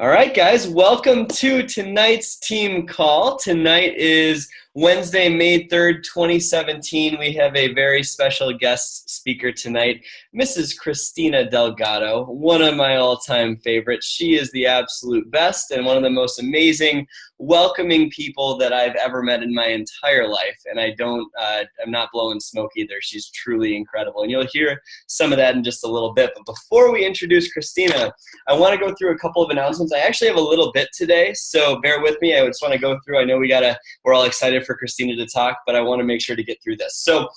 All right, guys, welcome to tonight's team call. Tonight is Wednesday, May 3rd, 2017. We have a very special guest speaker tonight, Mrs. KRISTINA Delgado, one of my all-time favorites. She is the absolute best and one of the most amazing, welcoming people that I've ever met in my entire life. And I'm not blowing smoke either. She's truly incredible. And you'll hear some of that in just a little bit. But before we introduce KRISTINA, I want to go through a couple of announcements. I actually have a little bit today, so bear with me. I just want to go through. I know we're all excited for KRISTINA to talk, but I want to make sure to get through this. So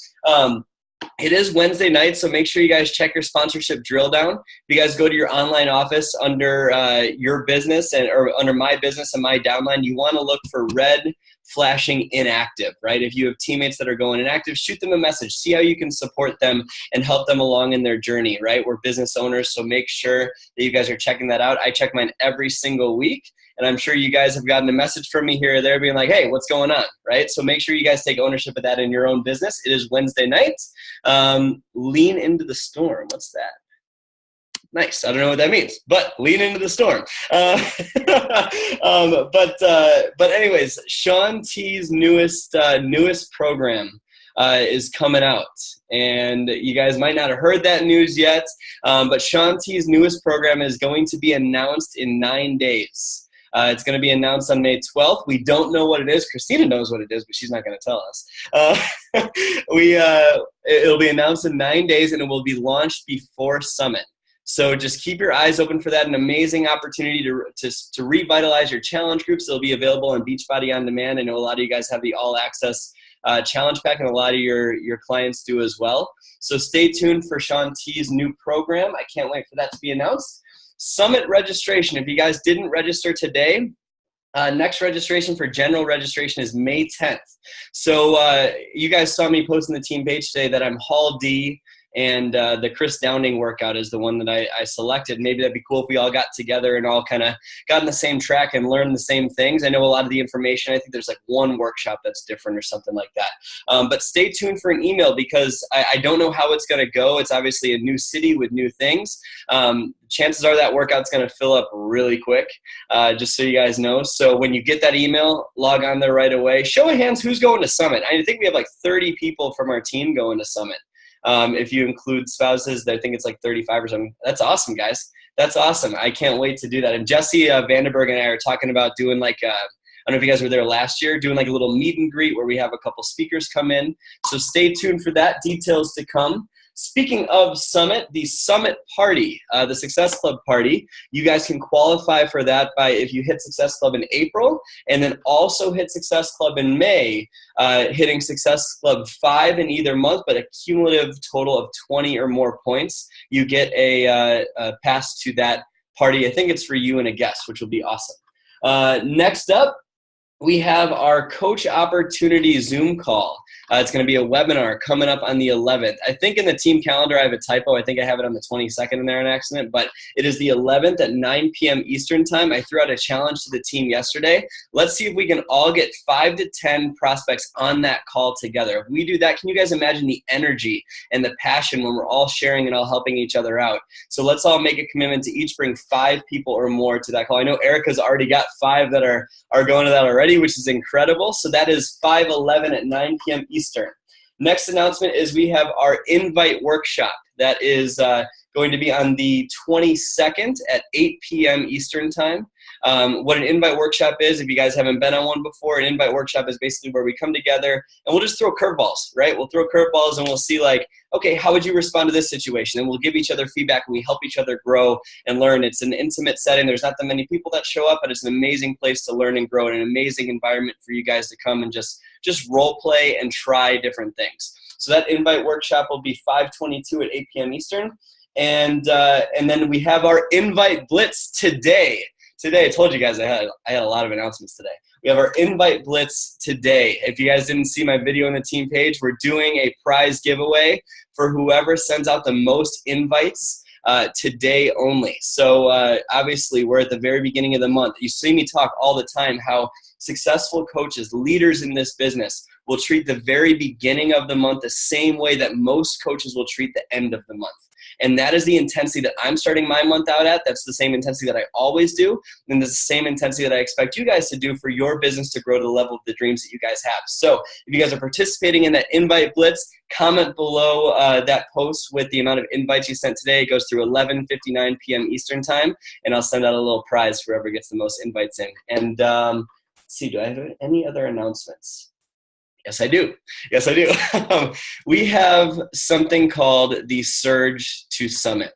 it is Wednesday night, so make sure you guys check your sponsorship drill down. If you guys go to your online office under your business or under my business and my downline, you want to look for red flashing inactive, right? If you have teammates that are going inactive, shoot them a message. See how you can support them and help them along in their journey, right? We're business owners, so make sure that you guys are checking that out. I check mine every single week, and I'm sure you guys have gotten a message from me here or there being like, hey, what's going on, right? So make sure you guys take ownership of that in your own business. It is Wednesday night. Lean into the storm. What's that? Nice. I don't know what that means, but lean into the storm. But anyways, Shaun T's newest program is coming out, and you guys might not have heard that news yet. But Shaun T's newest program is going to be announced in 9 days. It's going to be announced on May 12th. We don't know what it is. KRISTINA knows what it is, but she's not going to tell us. It'll be announced in 9 days, and it will be launched before Summit. So just keep your eyes open for that. An amazing opportunity to revitalize your challenge groups. It'll be available on Beachbody On Demand. I know a lot of you guys have the all-access challenge pack, and a lot of your clients do as well. So stay tuned for Shaun T's new program. I can't wait for that to be announced. Summit registration. If you guys didn't register today, next registration for general registration is May 10th. So you guys saw me post on the team page today that I'm Hall D, and the Chris Downing workout is the one that I selected. Maybe that'd be cool if we all got together and all kind of got on the same track and learned the same things. I know a lot of the information. I think there's like one workshop that's different or something like that. But stay tuned for an email because I don't know how it's going to go. It's obviously a new city with new things. Chances are that workout's going to fill up really quick, just so you guys know. So when you get that email, log on there right away. Show of hands, who's going to Summit? I think we have like 30 people from our team going to Summit. If you include spouses, I think it's like 35 or something. That's awesome, guys. That's awesome. I can't wait to do that. And Jesse Vandenberg and I are talking about doing like I don't know if you guys were there last year, doing like a little meet and greet where we have a couple speakers come in. So stay tuned for that. Details to come. Speaking of Summit, the Summit Party, the Success Club Party, you guys can qualify for that by if you hit Success Club in April and then also hit Success Club in May, hitting Success Club 5 in either month, but a cumulative total of 20 or more points. You get a pass to that party. I think it's for you and a guest, which will be awesome. Next up, we have our Coach Opportunity Zoom call. It's going to be a webinar coming up on the 11th. I think in the team calendar I have a typo. I think I have it on the 22nd in there on accident, but it is the 11th at 9 p.m. Eastern time. I threw out a challenge to the team yesterday. Let's see if we can all get 5 to 10 prospects on that call together. If we do that, can you guys imagine the energy and the passion when we're all sharing and all helping each other out? So let's all make a commitment to each bring 5 people or more to that call. I know Erica's already got 5 that are going to that already, which is incredible. So that is 5/11 at 9 p.m. Eastern. Next announcement is we have our Invite Workshop. That is going to be on the 22nd at 8 p.m. Eastern time. What an Invite Workshop is, if you guys haven't been on one before, an Invite Workshop is basically where we come together and we'll just throw curveballs, right? We'll throw curveballs and we'll see like, okay, how would you respond to this situation? And we'll give each other feedback and we help each other grow and learn. It's an intimate setting. There's not that many people that show up, but it's an amazing place to learn and grow and an amazing environment for you guys to come and just role play and try different things. So that Invite Workshop will be 5/22 at 8 p.m. Eastern. And then we have our Invite Blitz today. Today, I told you guys I had a lot of announcements today. We have our Invite Blitz today. If you guys didn't see my video on the team page, we're doing a prize giveaway for whoever sends out the most invites today only. So obviously, we're at the very beginning of the month. You see me talk all the time how successful coaches, leaders in this business, will treat the very beginning of the month the same way that most coaches will treat the end of the month. And that is the intensity that I'm starting my month out at. That's the same intensity that I always do. And it's the same intensity that I expect you guys to do for your business to grow to the level of the dreams that you guys have. So if you guys are participating in that invite blitz, comment below that post with the amount of invites you sent today. It goes through 11:59 p.m. Eastern time, and I'll send out a little prize for whoever gets the most invites in. And let's see, do I have any other announcements? Yes, I do. Yes, I do. We have something called the Surge to Summit.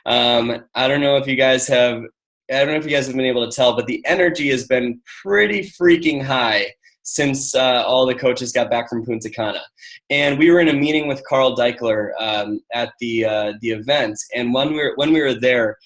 I don't know if you guys have been able to tell, but the energy has been pretty freaking high since all the coaches got back from Punta Cana. And we were in a meeting with Carl Deichler at the event. And when we were there,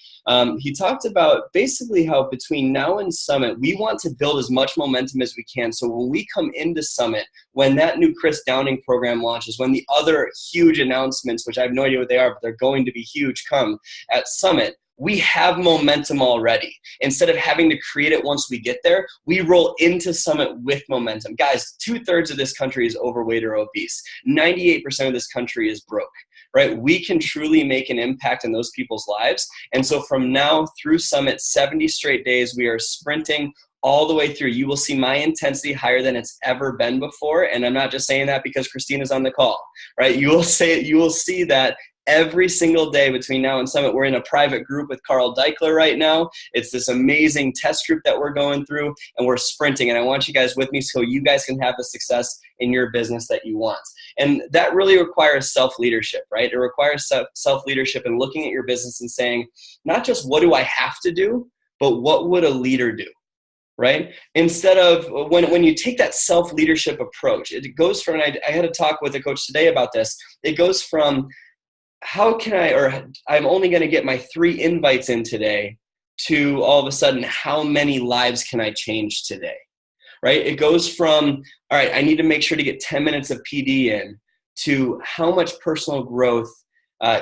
he talked about basically how between now and Summit, we want to build as much momentum as we can. So when we come into Summit, when that new Chris Downing program launches, when the other huge announcements, which I have no idea what they are, but they're going to be huge, come at Summit, we have momentum already. Instead of having to create it once we get there, we roll into Summit with momentum. Guys, 2/3 of this country is overweight or obese. 98% of this country is broke, right? We can truly make an impact in those people's lives. And so from now through Summit, 70 straight days, we are sprinting all the way through. You will see my intensity higher than it's ever been before. And I'm not just saying that because KRISTINA's on the call, right? You will see that every single day between now and Summit. We're in a private group with Carl Deichler right now. It's this amazing test group that we're going through, and we're sprinting. And I want you guys with me so you guys can have the success in your business that you want. And that really requires self-leadership, right? It requires self-leadership and looking at your business and saying, not just what do I have to do, but what would a leader do? Right? Instead of when you take that self-leadership approach, it goes from, and I had a talk with a coach today about this. It goes from, how can I'm only going to get my 3 invites in today, to all of a sudden, how many lives can I change today? Right? It goes from, all right, I need to make sure to get 10 minutes of PD in, to how much personal growth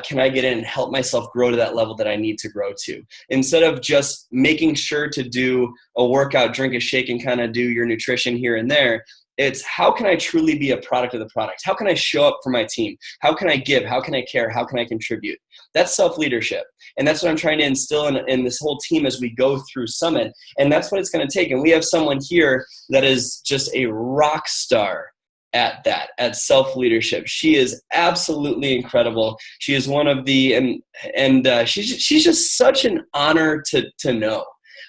can I get in and help myself grow to that level that I need to grow to? Instead of just making sure to do a workout, drink a shake, and kind of do your nutrition here and there, it's how can I truly be a product of the product? How can I show up for my team? How can I give? How can I care? How can I contribute? That's self-leadership. And that's what I'm trying to instill in this whole team as we go through Summit. And that's what it's going to take. And we have someone here that is just a rock star at that, at self-leadership. She is absolutely incredible. She is one of the, and she's just such an honor to know.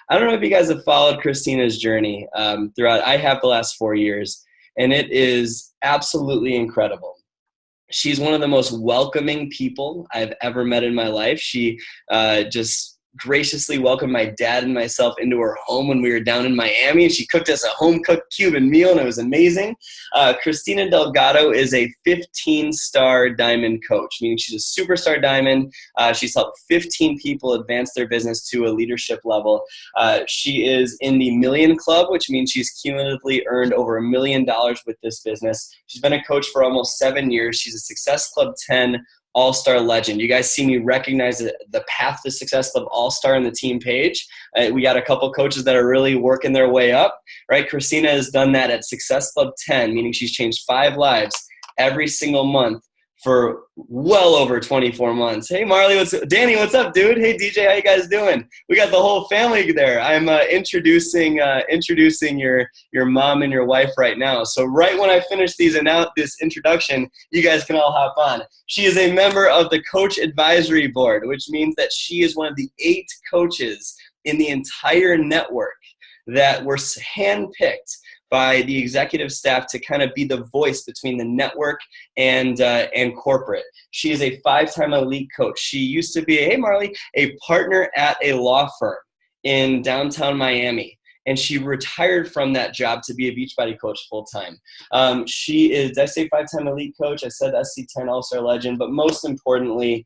I don't know if you guys have followed KRISTINA's journey throughout. I have the last 4 years, and it is absolutely incredible. She's one of the most welcoming people I've ever met in my life. She just graciously welcomed my dad and myself into her home when we were down in Miami, and she cooked us a home-cooked Cuban meal, and it was amazing. KRISTINA Delgado is a 15-star diamond coach, meaning she's a superstar diamond. She's helped 15 people advance their business to a leadership level. She is in the Million Club, which means she's cumulatively earned over $1 million with this business. She's been a coach for almost 7 years. She's a Success Club 10 All-Star legend. You guys see me recognize the Path to Success Club All-Star on the team page. We got a couple coaches that are really working their way up, right? KRISTINA has done that at Success Club 10, meaning she's changed 5 lives every single month for well over 24 months. Hey, Marley, Danny, what's up, dude? Hey, DJ, how you guys doing? We got the whole family there. I'm introducing your mom and your wife right now. So right when I finish this introduction, you guys can all hop on. She is a member of the Coach Advisory Board, which means that she is one of the 8 coaches in the entire network that were handpicked by the executive staff to kind of be the voice between the network and corporate. She is a 5-time elite coach. She used to be, hey Marley, a partner at a law firm in downtown Miami. And she retired from that job to be a Beachbody coach full-time. She is, did I say 5-time elite coach? I said SC10 All-Star legend, but most importantly,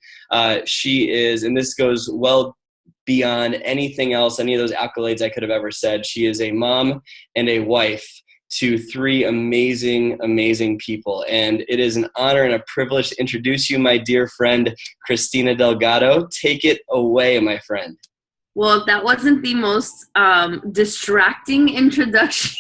she is, and this goes well beyond anything else, any of those accolades I could have ever said. She is a mom and a wife to 3 amazing, amazing people. And it is an honor and a privilege to introduce you, my dear friend, KRISTINA Delgado. Take it away, my friend. Well, if that wasn't the most distracting introduction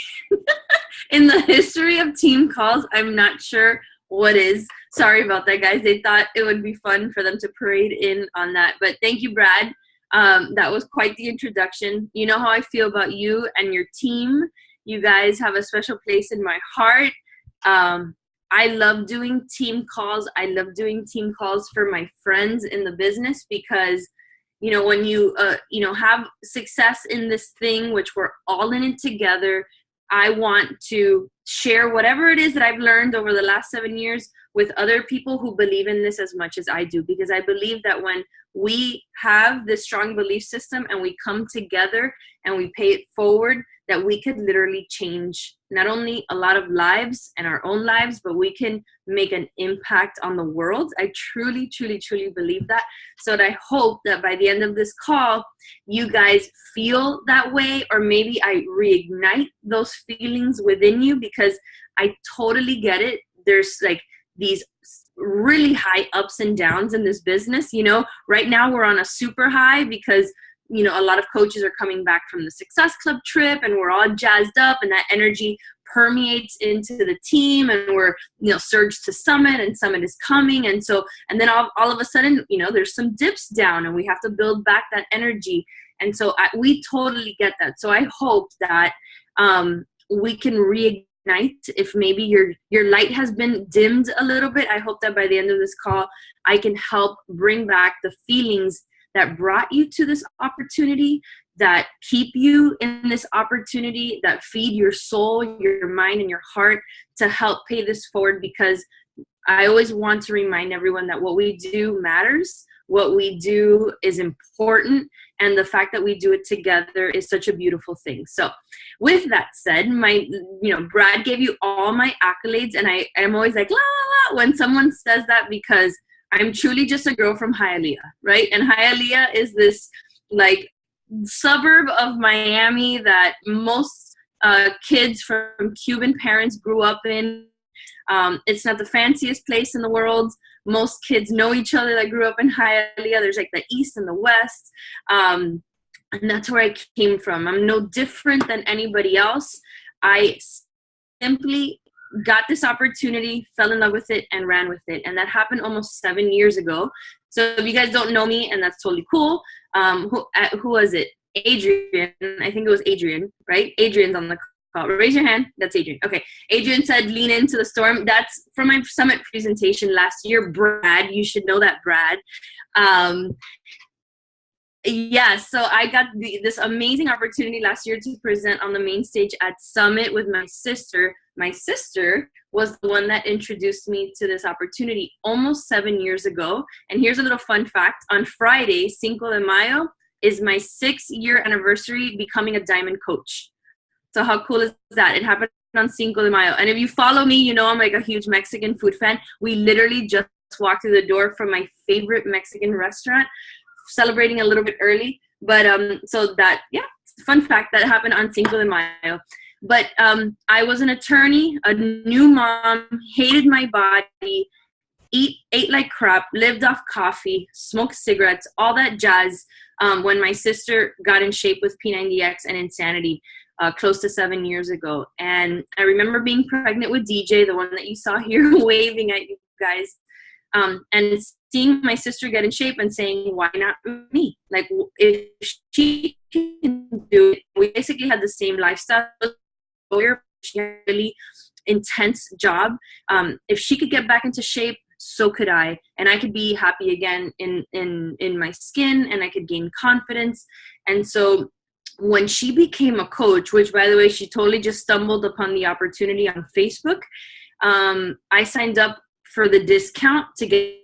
in the history of team calls, I'm not sure what is. Sorry about that, guys. They thought it would be fun for them to parade in on that. But thank you, Brad. That was quite the introduction. You know how I feel about you and your team. You guys have a special place in my heart. I love doing team calls. I love doing team calls for my friends in the business because, you know, when you, have success in this thing, which we're all in it together, I want to share whatever it is that I've learned over the last 7 years with other people who believe in this as much as I do, because I believe that when we have this strong belief system and we come together and we pay it forward, that we could literally change not only a lot of lives and our own lives, but we can make an impact on the world. I truly, truly, truly believe that. So I hope that by the end of this call, you guys feel that way, or maybe I reignite those feelings within you, because I totally get it. There's like these really high ups and downs in this business. You know, right now we're on a super high because, you know, a lot of coaches are coming back from the Success Club trip and we're all jazzed up, and that energy permeates into the team, and we're, you know, surged to Summit, and Summit is coming. And so, and then all of a sudden, you know, there's some dips down and we have to build back that energy. And so we totally get that. So I hope that we can reignite. If maybe your light has been dimmed a little bit, I hope that by the end of this call, I can help bring back the feelings that brought you to this opportunity, that keep you in this opportunity, that feed your soul, your mind, and your heart to help pay this forward. Because I always want to remind everyone that what we do matters, what we do is important, and the fact that we do it together is such a beautiful thing. So with that said, Brad gave you all my accolades, and I'm always like, la, la, la, when someone says that, because I'm truly just a girl from Hialeah, right? And Hialeah is this like suburb of Miami that most kids from Cuban parents grew up in. It's not the fanciest place in the world. Most kids know each other that grew up in Hialeah. There's like the East and the West. And that's where I came from. I'm no different than anybody else. I simply got this opportunity, fell in love with it, and ran with it. And that happened almost 7 years ago. So if you guys don't know me, and that's totally cool, who was it? Adrian. I think it was Adrian, right? Adrian's on the call. Raise your hand. That's Adrian. Okay. Adrian said, lean into the storm. That's from my summit presentation last year. Brad, you should know that, Brad. Yeah, so I got this amazing opportunity last year to present on the main stage at Summit with my sister. My sister was the one that introduced me to this opportunity almost 7 years ago. And here's a little fun fact. On Friday, Cinco de Mayo, is my 6-year anniversary becoming a diamond coach. So how cool is that? It happened on Cinco de Mayo. And if you follow me, you know I'm like a huge Mexican food fan. We literally just walked through the door from my favorite Mexican restaurant, celebrating a little bit early. But so that, yeah, fun fact, that happened on Cinco de Mayo. But I was an attorney, a new mom, hated my body, ate like crap, lived off coffee, smoked cigarettes, all that jazz, when my sister got in shape with P90X and Insanity close to 7 years ago. And I remember being pregnant with DJ, the one that you saw here waving at you guys, and seeing my sister get in shape and saying, why not me? Like, if she can do it. We basically had the same lifestyle. She had a really intense job. If she could get back into shape, so could I, and I could be happy again in my skin, and I could gain confidence. And so when she became a coach, which, by the way, she totally just stumbled upon the opportunity on Facebook, I signed up for the discount to get,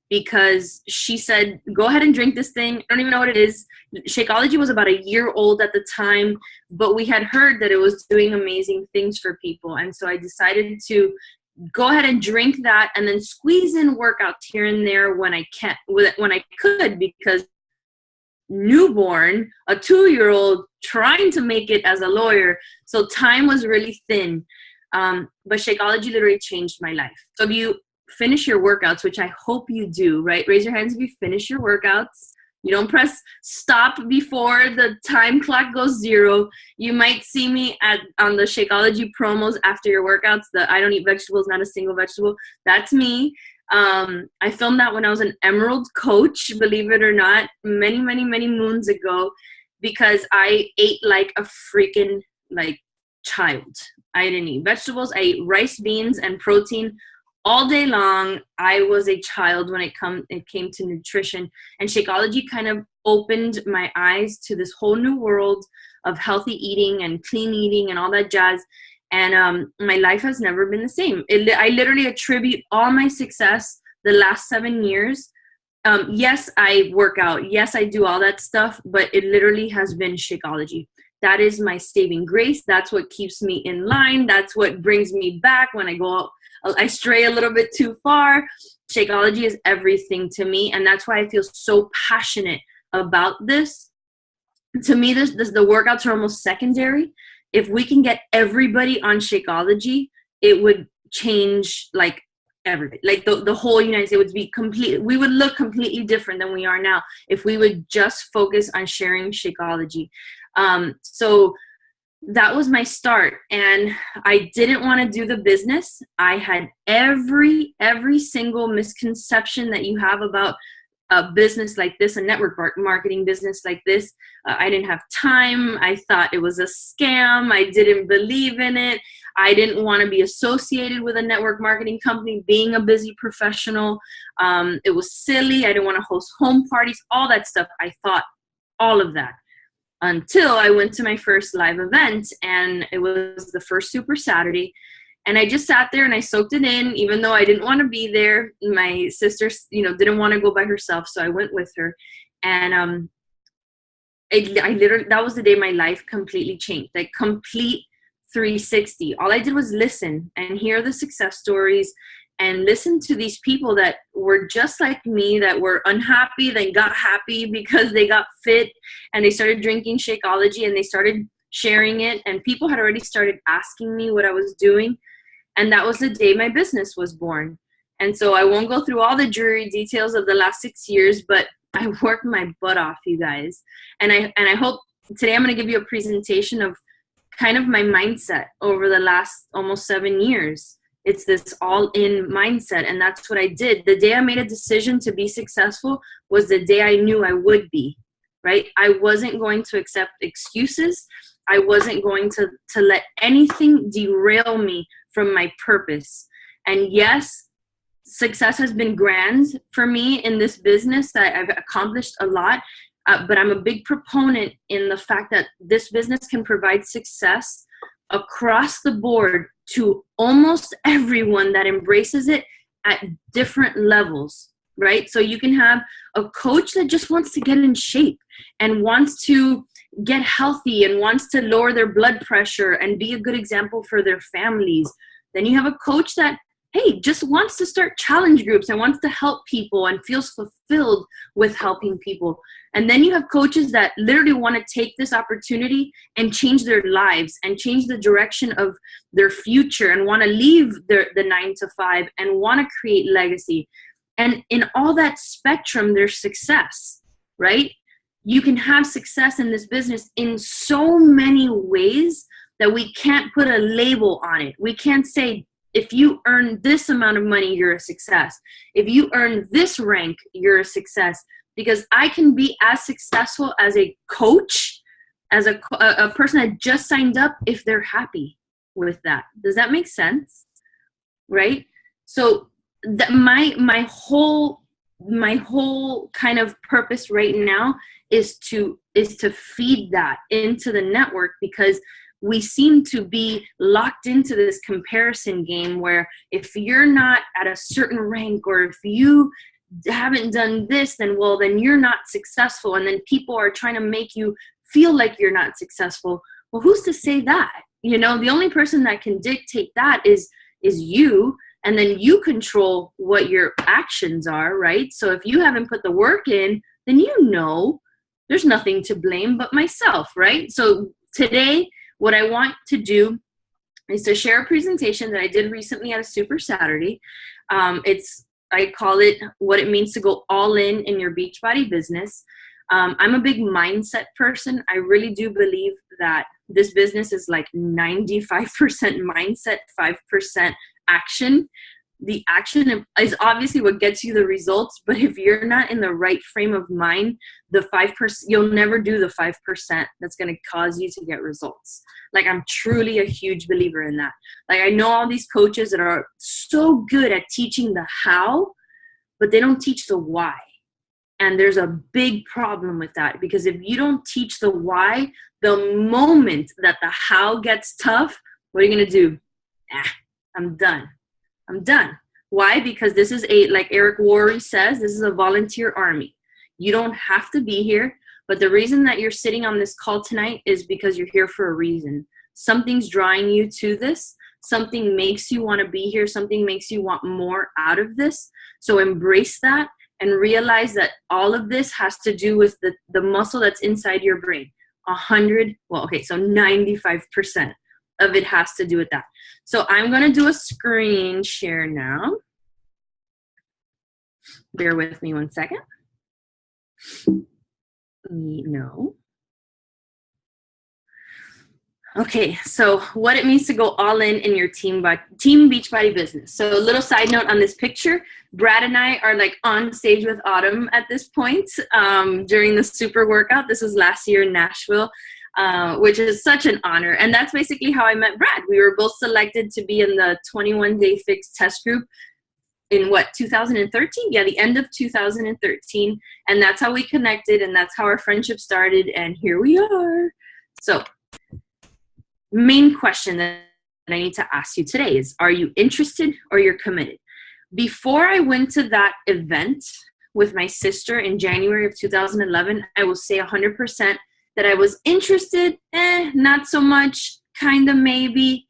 because she said, go ahead and drink this thing. I don't even know what it is. Shakeology was about a year old at the time, but we had heard that it was doing amazing things for people. And so I decided to go ahead and drink that, and then squeeze in workouts here and there when I could, because newborn, a 2-year-old trying to make it as a lawyer. So time was really thin. But Shakeology literally changed my life. So if you finish your workouts, which I hope you do, right? Raise your hands if you finish your workouts. You don't press stop before the time clock goes 0. You might see me on the Shakeology promos after your workouts, the I don't eat vegetables, not a single vegetable. That's me. I filmed that when I was an Emerald coach, believe it or not, many, many, many moons ago, because I ate like a freaking like child. I didn't eat vegetables. I ate rice, beans, and protein all day long. I was a child when it came to nutrition, and Shakeology kind of opened my eyes to this whole new world of healthy eating and clean eating and all that jazz. And my life has never been the same. I literally attribute all my success the last 7 years. Yes, I work out. Yes, I do all that stuff, but it literally has been Shakeology. That is my saving grace. That's what keeps me in line. That's what brings me back when I stray a little bit too far. Shakeology is everything to me, and that's why I feel so passionate about this. To me, the workouts are almost secondary. If we can get everybody on Shakeology, it would change like everything. Like the whole United States would be we would look completely different than we are now if we would just focus on sharing Shakeology. So that was my start, and I didn't want to do the business. I had every single misconception that you have about a business like this, a network marketing business like this. I didn't have time. I thought it was a scam. I didn't believe in it. I didn't want to be associated with a network marketing company, being a busy professional. It was silly. I didn't want to host home parties, all that stuff. I thought all of that until I went to my first live event, and it was the first Super Saturday. And I just sat there and I soaked it in, even though I didn't want to be there. My sister, didn't want to go by herself, so I went with her. And that was the day my life completely changed, like complete 360. All I did was listen and hear the success stories and listen to these people that were just like me, that were unhappy, then got happy because they got fit and they started drinking Shakeology and they started sharing it. And people had already started asking me what I was doing. And that was the day my business was born. And so I won't go through all the dreary details of the last 6 years, but I worked my butt off, you guys. And I hope today I'm going to give you a presentation of kind of my mindset over the last almost 7 years. It's this all-in mindset, and that's what I did. The day I made a decision to be successful was the day I knew I would be, right? I wasn't going to accept excuses. I wasn't going to let anything derail me from my purpose. And yes, success has been grand for me in this business. That I've accomplished a lot, but I'm a big proponent in the fact that this business can provide success across the board to almost everyone that embraces it at different levels, right? So you can have a coach that just wants to get in shape and wants to get healthy and wants to lower their blood pressure and be a good example for their families. Then you have a coach that, hey, just wants to start challenge groups and wants to help people and feels fulfilled with helping people. And then you have coaches that literally want to take this opportunity and change their lives and change the direction of their future and want to leave the 9 to 5 and want to create legacy. And in all that spectrum, there's success, right? You can have success in this business in so many ways that we can't put a label on it. We can't say, if you earn this amount of money, you're a success. If you earn this rank, you're a success. Because I can be as successful as a coach, as a person that just signed up, if they're happy with that. Does that make sense? Right? So my whole kind of purpose right now is to feed that into the network, because we seem to be locked into this comparison game where if you're not at a certain rank, or if you haven't done this, then you're not successful. And then people are trying to make you feel like you're not successful. Well, who's to say that? The only person that can dictate that is you. And then you control what your actions are, right? So if you haven't put the work in, then there's nothing to blame but myself, right? So today, what I want to do is to share a presentation that I did recently at a Super Saturday. I call it what it means to go all in your Beachbody business. I'm a big mindset person. I really do believe that this business is like 95% mindset, 5% action. The action is obviously what gets you the results, but if you're not in the right frame of mind, the 5%, you'll never do the 5% that's going to cause you to get results. Like, I'm truly a huge believer in that. Like, I know all these coaches that are so good at teaching the how, but they don't teach the why. And there's a big problem with that, because if you don't teach the why, the moment that the how gets tough, what are you going to do? I'm done. Why? Because this is like Eric Worre says, this is a volunteer army. You don't have to be here, but the reason that you're sitting on this call tonight is because you're here for a reason. Something's drawing you to this. Something makes you want to be here. Something makes you want more out of this. So embrace that and realize that all of this has to do with the muscle that's inside your brain. 95% of it has to do with that. So I'm going to do a screen share now. Bear with me one second. No. Okay, so what it means to go all in your team Beachbody business. So a little side note on this picture, Brad and I are like on stage with Autumn at this point during the super workout. This was last year in Nashville, which is such an honor. And that's basically how I met Brad. We were both selected to be in the 21-day fixed test group in 2013? Yeah, the end of 2013. And that's how we connected, and that's how our friendship started. And here we are. So main question that I need to ask you today is, are you interested or you're committed? Before I went to that event with my sister in January of 2011, I will say 100% that I was interested, not so much, kind of maybe,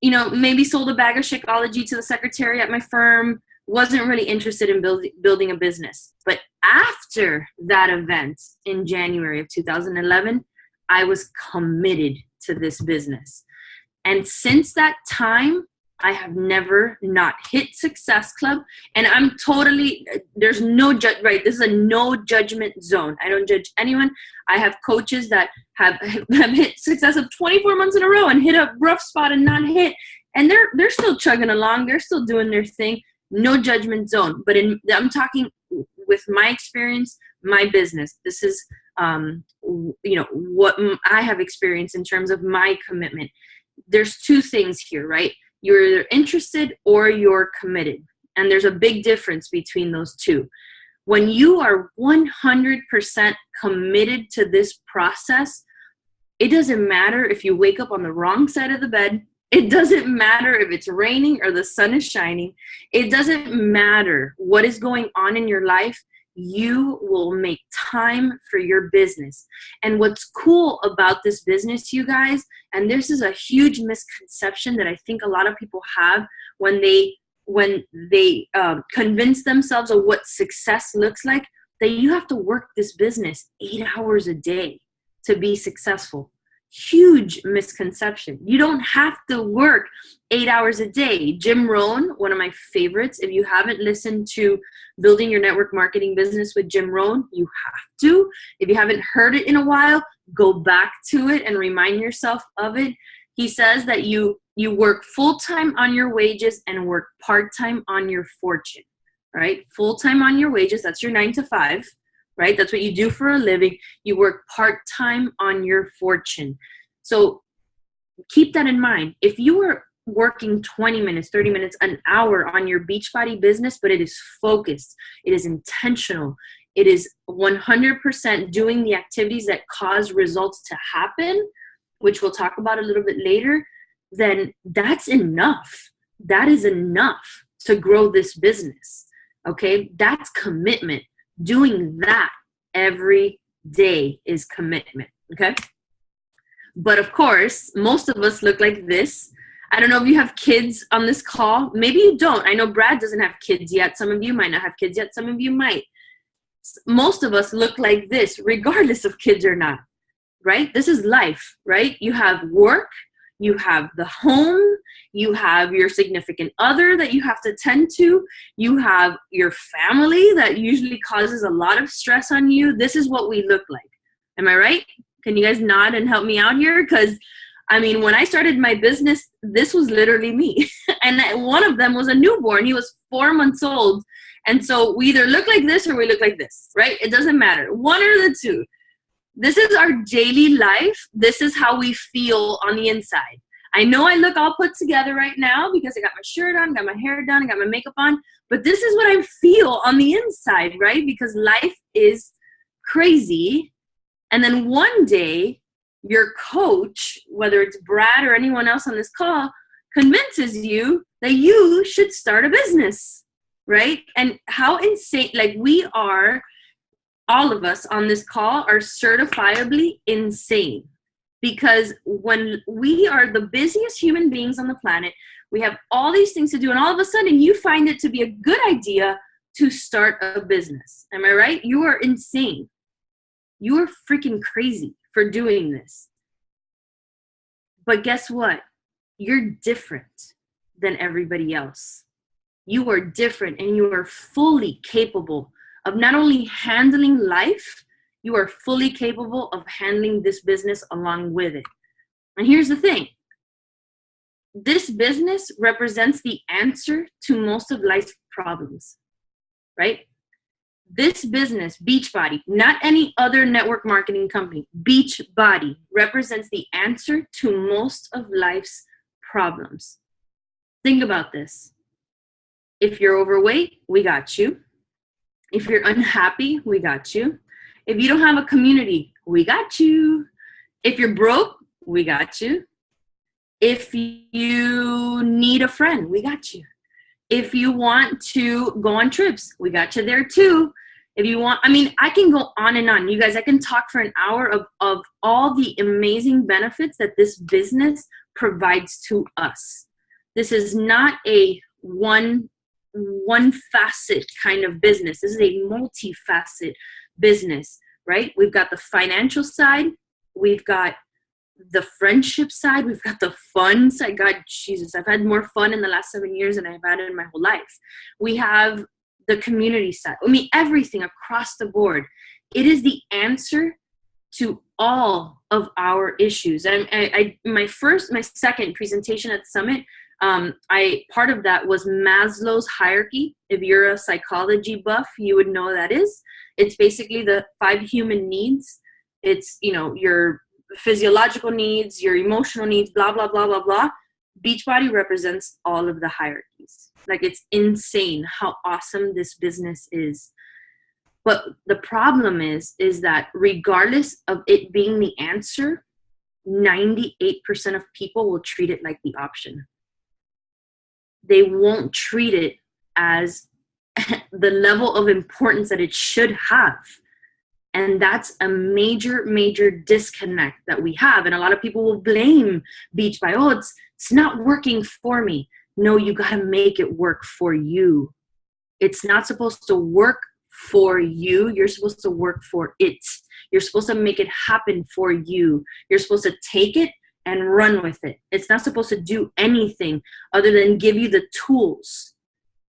maybe sold a bag of Shakeology to the secretary at my firm, wasn't really interested in building a business. But after that event in January of 2011, I was committed to this business. And since that time, I have never not hit Success Club. And I'm totally, there's no right? This is a no judgment zone. I don't judge anyone. I have coaches that have hit success of 24 months in a row and hit a rough spot and not hit. And they're still chugging along. They're still doing their thing. No judgment zone. But I'm talking with my experience, my business. This is, what I have experienced in terms of my commitment. There's two things here, right? You're either interested or you're committed. And there's a big difference between those two. When you are 100% committed to this process, it doesn't matter if you wake up on the wrong side of the bed. It doesn't matter if it's raining or the sun is shining. It doesn't matter what is going on in your life. You will make time for your business. And what's cool about this business, you guys, and this is a huge misconception that I think a lot of people have when they convince themselves of what success looks like, that you have to work this business 8 hours a day to be successful. Huge misconception. You don't have to work 8 hours a day. Jim Rohn, one of my favorites. If you haven't listened to Building Your Network Marketing Business with Jim Rohn, you have to. If you haven't heard it in a while, go back to it and remind yourself of it. He says that you work full-time on your wages and work part-time on your fortune, right? Full-time on your wages, that's your 9 to 5. Right? That's what you do for a living. You work part-time on your fortune. So keep that in mind. If you were working 20 minutes, 30 minutes, an hour on your Beachbody business, but it is focused, it is intentional, it is 100% doing the activities that cause results to happen, which we'll talk about a little bit later, then that's enough. That is enough to grow this business. Okay? That's commitment. Doing that every day is commitment, okay? But of course, most of us look like this. I don't know if you have kids on this call. Maybe you don't. I know Brad doesn't have kids yet. Some of you might not have kids yet. Some of you might. Most of us look like this, regardless of kids or not, right? This is life, right? You have work, you have the home, you have your significant other that you have to tend to, you have your family that usually causes a lot of stress on you. This is what we look like. Am I right? Can you guys nod and help me out here? Because I mean, when I started my business, this was literally me. And one of them was a newborn. He was 4 months old. And so we either look like this or we look like this, right? It doesn't matter. One or the two. This is our daily life. This is how we feel on the inside. I know I look all put together right now because I got my shirt on, got my hair done, I got my makeup on. But this is what I feel on the inside, right? Because life is crazy. And then one day, your coach, whether it's Brad or anyone else on this call, convinces you that you should start a business, right? And how insane, like we are, all of us on this call are certifiably insane, because when we are the busiest human beings on the planet, we have all these things to do, and all of a sudden you find it to be a good idea to start a business. Am I right? You are insane. You are freaking crazy for doing this. But guess what? You're different than everybody else. You are different, and you are fully capable of not only handling life, you are fully capable of handling this business along with it. And here's the thing. This business represents the answer to most of life's problems, right? This business, Beachbody, not any other network marketing company, Beachbody represents the answer to most of life's problems. Think about this. If you're overweight, we got you. If you're unhappy, we got you. If you don't have a community, we got you. If you're broke, we got you. If you need a friend, we got you. If you want to go on trips, we got you there too. If you want, I mean, I can go on and on. You guys, I can talk for an hour of all the amazing benefits that this business provides to us. This is not a one facet kind of business. This is a multifaceted business, right? We've got the financial side. We've got the friendship side. We've got the fun side. God, Jesus, I've had more fun in the last 7 years than I've had in my whole life. We have the community side. I mean, everything across the board. It is the answer to all of our issues. And my second presentation at Summit, part of that was Maslow's hierarchy. If you're a psychology buff, you would know what that is. It's basically the 5 human needs. It's, your physiological needs, your emotional needs, blah, blah, blah, blah, blah. Beachbody represents all of the hierarchies. Like, it's insane how awesome this business is. But the problem is that regardless of it being the answer, 98% of people will treat it like the option. They won't treat it as the level of importance that it should have. And that's a major, major disconnect that we have. And a lot of people will blame Beachbody. Oh, it's not working for me. No, you got to make it work for you. It's not supposed to work for you. You're supposed to work for it. You're supposed to make it happen for you. You're supposed to take it and run with it. It's not supposed to do anything other than give you the tools.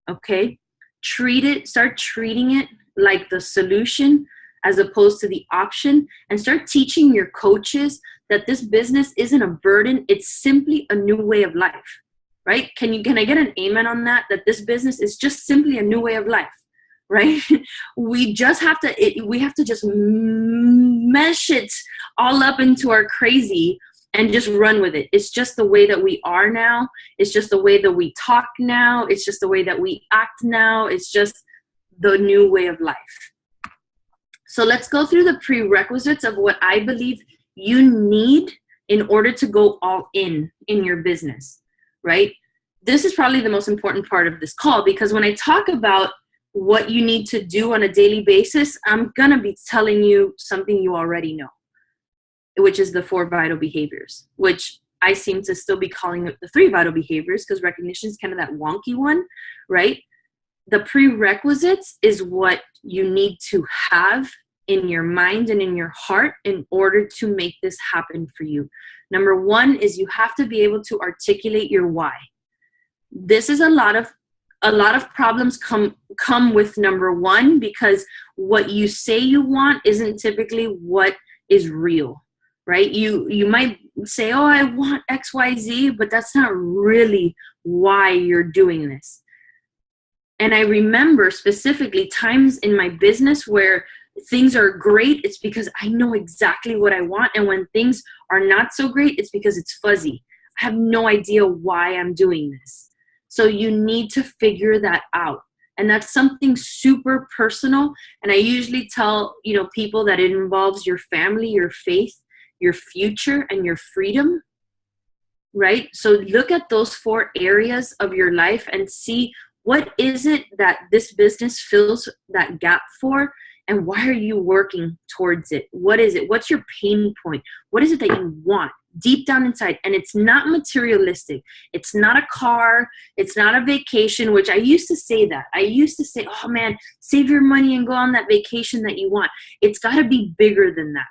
Okay? Start treating it like the solution as opposed to the option, and start teaching your coaches that this business isn't a burden. It's simply a new way of life, right? Can I get an amen on that? That this business is just simply a new way of life, right? We have to just mesh it all up into our crazy and just run with it. It's just the way that we are now. It's just the way that we talk now. It's just the way that we act now. It's just the new way of life. So let's go through the prerequisites of what I believe you need in order to go all in your business, right? This is probably the most important part of this call, because when I talk about what you need to do on a daily basis, I'm going to be telling you something you already know, which is the 4 vital behaviors, which I seem to still be calling it the 3 vital behaviors because recognition is kind of that wonky one, right? The prerequisites is what you need to have in your mind and in your heart in order to make this happen for you. Number one is you have to be able to articulate your why. This is a lot of problems come with number one, because what you say you want isn't typically what is real, right? You might say, oh, I want XYZ, but that's not really why you're doing this. And I remember specifically times in my business where things are great, it's because I know exactly what I want. And when things are not so great, it's because it's fuzzy. I have no idea why I'm doing this. So you need to figure that out. And that's something super personal. And I usually tell, people that it involves your family, your faith, your future, and your freedom, right? So look at those 4 areas of your life and see, what is it that this business fills that gap for? And why are you working towards it? What is it? What's your pain point? What is it that you want deep down inside? And it's not materialistic. It's not a car. It's not a vacation, which I used to say that. I used to say, oh man, save your money and go on that vacation that you want. It's got to be bigger than that.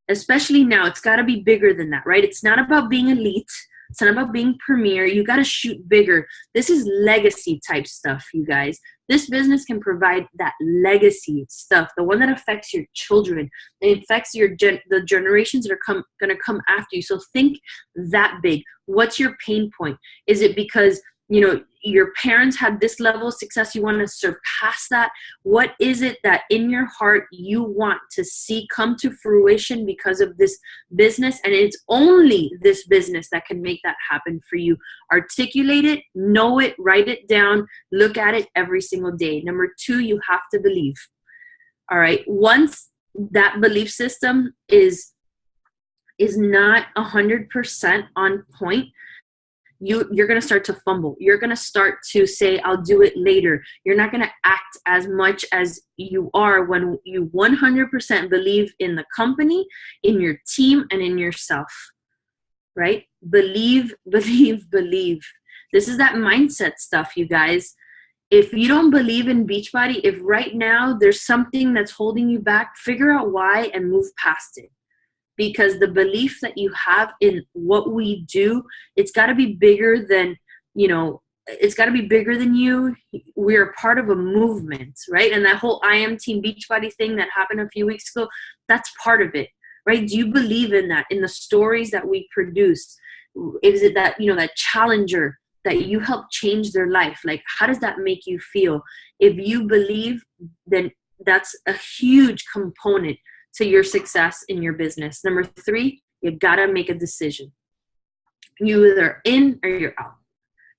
Especially now, it's got to be bigger than that, right? It's not about being elite. It's not about being premier. You got to shoot bigger. This is legacy type stuff, you guys. This business can provide that legacy stuff, the one that affects your children. It affects the generations that are going to come after you. So think that big. What's your pain point? Is it because your parents had this level of success, you want to surpass that? What is it that in your heart you want to see come to fruition because of this business? And it's only this business that can make that happen for you. Articulate it, know it, write it down, look at it every single day. Number 2, you have to believe. All right. Once that belief system is not 100% on point, you're going to start to fumble. You're going to start to say, I'll do it later. You're not going to act as much as you are when you 100% believe in the company, in your team, and in yourself, right? Believe, believe, believe. This is that mindset stuff, you guys. If you don't believe in Beachbody, if right now there's something that's holding you back, figure out why and move past it. Because the belief that you have in what we do, it's got to be bigger than, it's got to be bigger than you. We're part of a movement, right? And that whole I Am Team Beachbody thing that happened a few weeks ago, that's part of it, right? Do you believe in that, in the stories that we produce? Is it that, that challenger that you help change their life? Like, how does that make you feel? If you believe, then that's a huge component to your success in your business. Number 3, you gotta make a decision. You're either in or you're out.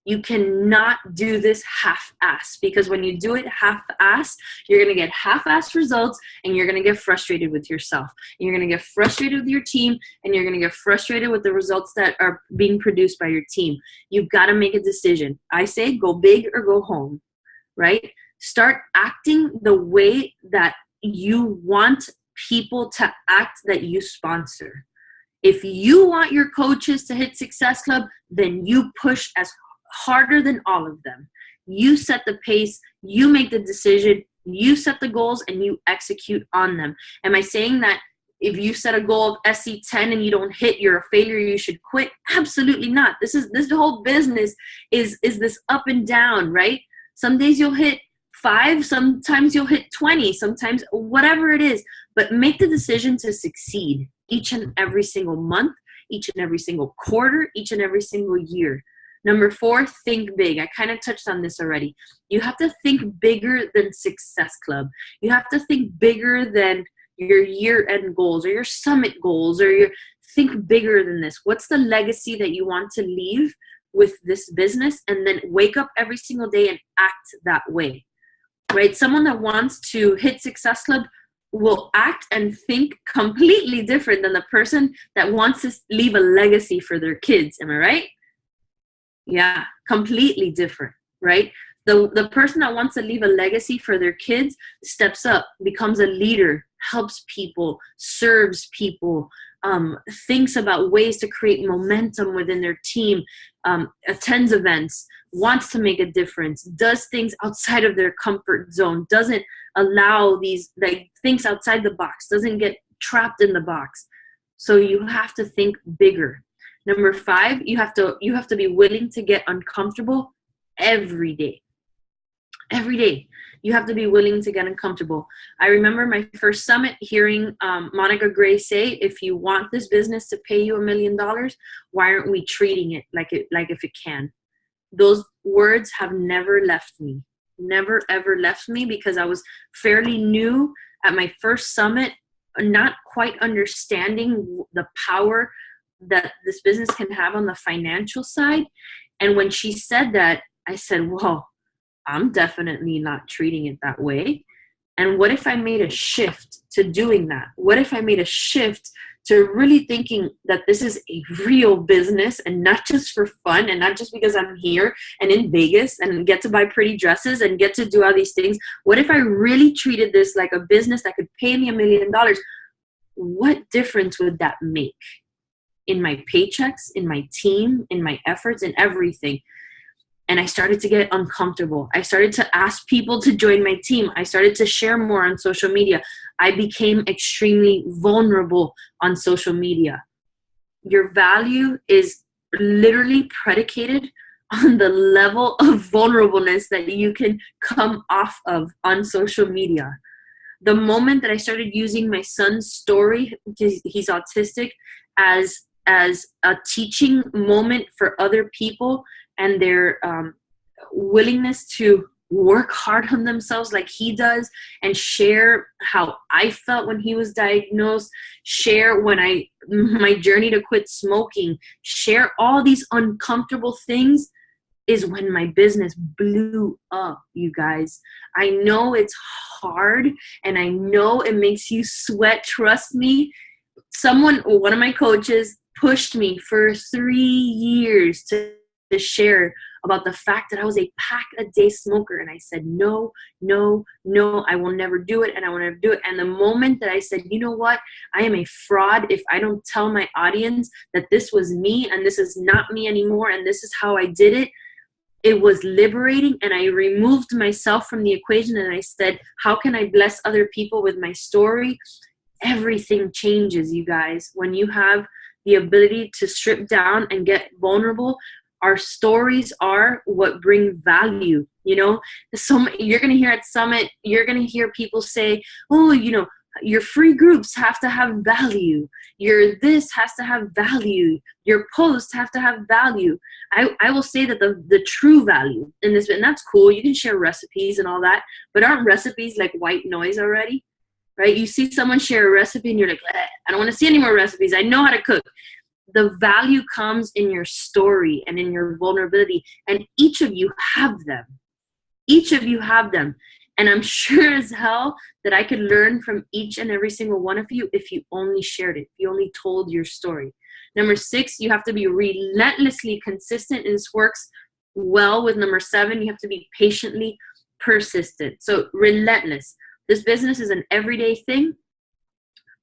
You cannot do this half-ass, because when you do it half-ass, you're gonna get half-ass results and you're gonna get frustrated with yourself. And you're gonna get frustrated with your team, and you're gonna get frustrated with the results that are being produced by your team. You've gotta make a decision. I say go big or go home, right? Start acting the way that you want people to act that you sponsor. If you want your coaches to hit Success Club, then you push as harder than all of them. You set the pace, you make the decision, you set the goals, and you execute on them. Am I saying that if you set a goal of SC10 and you don't hit, you're a failure, you should quit? Absolutely not. This whole business is this up and down, right? Some days you'll hit 5, sometimes you'll hit 20, sometimes whatever it is, but make the decision to succeed each and every single month, each and every single quarter, each and every single year. Number 4, think big. I kind of touched on this already. You have to think bigger than Success Club. You have to think bigger than your year-end goals or your summit goals, or think bigger than this. What's the legacy that you want to leave with this business? And then wake up every single day and act that way. Right? Someone that wants to hit Success Club will act and think completely different than the person that wants to leave a legacy for their kids. Am I right? Yeah, completely different, right? The person that wants to leave a legacy for their kids steps up, becomes a leader, helps people, serves people, thinks about ways to create momentum within their team, attends events, wants to make a difference, does things outside of their comfort zone, doesn't allow these, like, thinks outside the box, doesn't get trapped in the box. So you have to think bigger. Number 5, you have to be willing to get uncomfortable every day. Every day. You have to be willing to get uncomfortable. I remember my first summit hearing Monica Gray say, if you want this business to pay you $1 million, why aren't we treating it like if it can? Those words have never left me. Never, ever left me, because I was fairly new at my first summit, not quite understanding the power that this business can have on the financial side. And when she said that, I said, well, I'm definitely not treating it that way. And what if I made a shift to doing that? What if I made a shift to really thinking that this is a real business and not just for fun, and not just because I'm here and in Vegas and get to buy pretty dresses and get to do all these things? What if I really treated this like a business that could pay me $1 million? What difference would that make in my paychecks, in my team, in my efforts, in everything? And I started to get uncomfortable. I started to ask people to join my team. I started to share more on social media. I became extremely vulnerable on social media. Your value is literally predicated on the level of vulnerableness that you can come off of on social media. The moment that I started using my son's story, because he's autistic, as a teaching moment for other people, and their willingness to work hard on themselves like he does, and share how I felt when he was diagnosed, share my journey to quit smoking, share all these uncomfortable things, is when my business blew up, you guys. I know it's hard, and I know it makes you sweat. Trust me. One of my coaches pushed me for 3 years to share about the fact that I was a pack-a-day smoker. And I said, no, I will never do it, and I will never do it. And the moment that I said, you know what, I am a fraud if I don't tell my audience that this was me, and this is not me anymore, and this is how I did it, it was liberating. And I removed myself from the equation, and I said, how can I bless other people with my story? Everything changes, you guys. When you have the ability to strip down and get vulnerable, our stories are what bring value. You know, so you're going to hear at Summit, you're going to hear people say, oh, you know, your free groups have to have value. Your this has to have value. Your posts have to have value. I will say that the true value in this, and that's cool. You can share recipes and all that, but aren't recipes like white noise already? Right? You see someone share a recipe and you're like, I don't want to see any more recipes. I know how to cook. The value comes in your story and in your vulnerability. And each of you have them. Each of you have them. And I'm sure as hell that I could learn from each and every single one of you if you only shared it, if you only told your story. Number 6, you have to be relentlessly consistent. And this works well with number 7. You have to be patiently persistent. So relentless. This business is an everyday thing,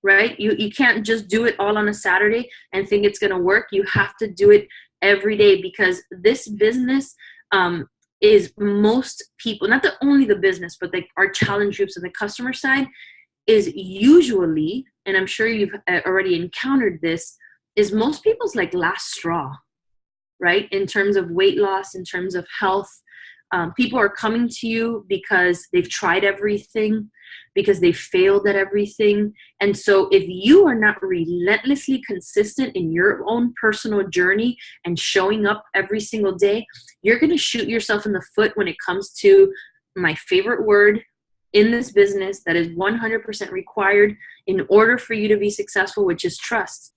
right? You can't just do it all on a Saturday and think it's going to work. You have to do it every day, because this business is most people, not only the business, but like our challenge groups on the customer side is usually, and I'm sure you've already encountered this, is most people's like last straw, right? In terms of weight loss, in terms of health. People are coming to you because they've tried everything, because they failed at everything. And so if you are not relentlessly consistent in your own personal journey and showing up every single day, you're going to shoot yourself in the foot when it comes to my favorite word in this business that is 100% required in order for you to be successful, which is trust.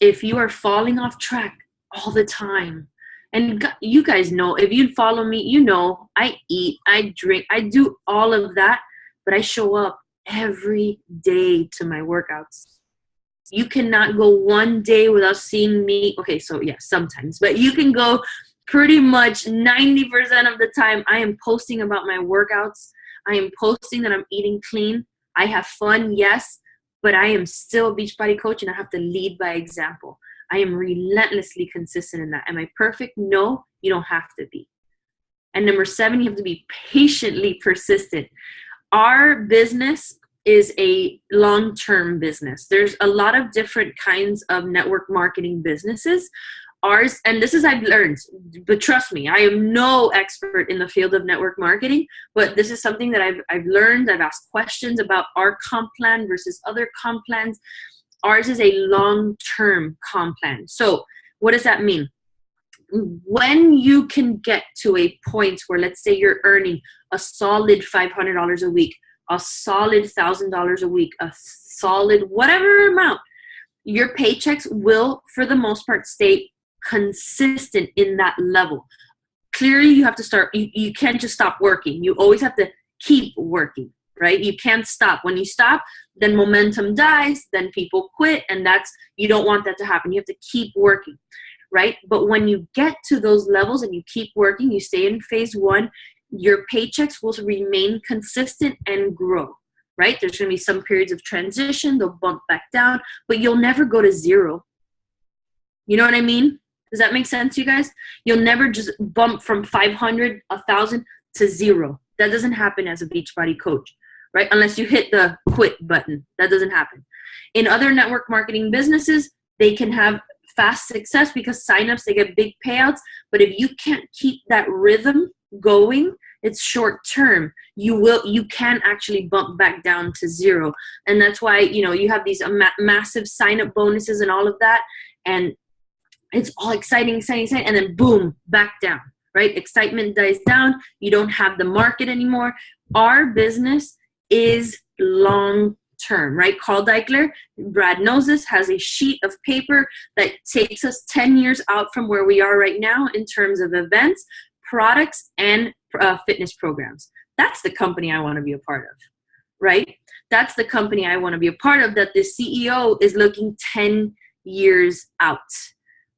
If you are falling off track all the time, and you guys know, if you follow me, you know, I eat, I drink, I do all of that, but I show up every day to my workouts. You cannot go one day without seeing me. Okay, so yeah, sometimes, but you can go pretty much 90% of the time. I am posting about my workouts. I am posting that I'm eating clean. I have fun, yes, but I am still a Beachbody coach and I have to lead by example. I am relentlessly consistent in that. Am I perfect? No, you don't have to be. And number 7, you have to be patiently persistent. Our business is a long-term business. There's a lot of different kinds of network marketing businesses. Ours, and this is I've learned, but trust me, I am no expert in the field of network marketing, but this is something that I've learned. I've asked questions about our comp plan versus other comp plans. Ours is a long-term comp plan. So what does that mean? When you can get to a point where, let's say, you're earning a solid $500 a week, a solid $1,000 a week, a solid whatever amount, your paychecks will, for the most part, stay consistent in that level. Clearly, you have to start, you can't just stop working. You always have to keep working, right? You can't stop. When you stop, then momentum dies, then people quit, and you don't want that to happen. You have to keep working, right? But when you get to those levels and you keep working, you stay in phase 1, your paychecks will remain consistent and grow, right? There's going to be some periods of transition. They'll bump back down, but you'll never go to zero. You know what I mean? Does that make sense, you guys? You'll never just bump from 500, 1,000 to 0. That doesn't happen as a Beachbody coach, right? Unless you hit the quit button. That doesn't happen. In other network marketing businesses, they can have fast success because signups, they get big payouts. But if you can't keep that rhythm going, it's short term. You can actually bump back down to 0. And that's why, you have these massive sign up bonuses and all of that. And it's all exciting. And then boom, back down, right? Excitement dies down. You don't have the market anymore. Our business is long term, right? Carl Deichler, Brad knows this, has a sheet of paper that takes us 10 years out from where we are right now in terms of events, products, and fitness programs. That's the company I want to be a part of, right? That's the company I want to be a part of, that the CEO is looking 10 years out,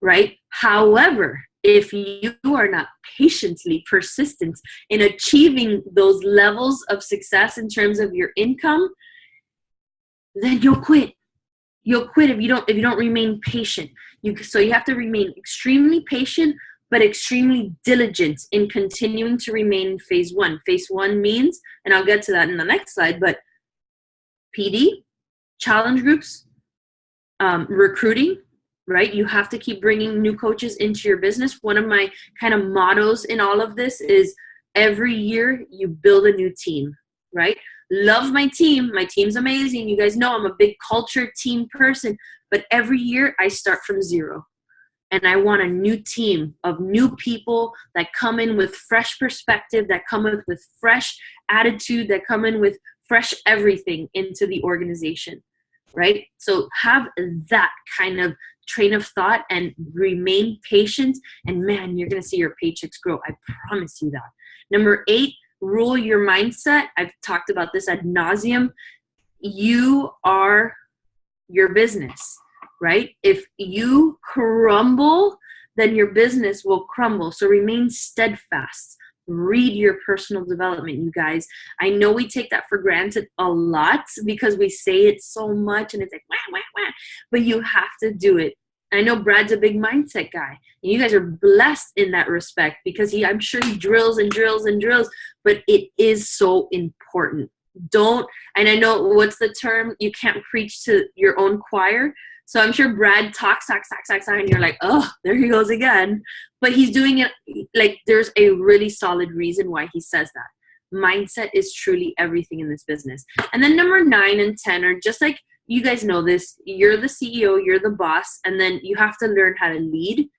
right? However, if you are not patiently persistent in achieving those levels of success in terms of your income, then you'll quit. You'll quit if you don't remain patient. So you have to remain extremely patient, but extremely diligent in continuing to remain in phase 1. Phase 1 means, and I'll get to that in the next slide, but PD, challenge groups, recruiting, right? You have to keep bringing new coaches into your business. One of my kind of mottos in all of this is every year you build a new team, right? Love my team. My team's amazing. You guys know I'm a big culture team person, but every year I start from 0. And I want a new team of new people that come in with fresh perspective, that come in with fresh attitude, that come in with fresh everything into the organization, right? So have that kind of train of thought and remain patient, and man, you're going to see your paychecks grow. I promise you that. Number 8, rule your mindset. I've talked about this ad nauseum. You are your business, right? If you crumble, then your business will crumble. So remain steadfast. Read your personal development, you guys. I know we take that for granted a lot because we say it so much and it's like, wah, wah, wah. But you have to do it. I know Brad's a big mindset guy. And you guys are blessed in that respect because I'm sure he drills and drills and drills, but it is so important. And I know what's the term? You can't preach to your own choir. So I'm sure Brad talks, and you're like, oh, there he goes again. But he's doing it like there's a really solid reason why he says that. Mindset is truly everything in this business. And then number 9 and 10 are just like, you guys know this, you're the CEO, you're the boss, and then you have to learn how to lead.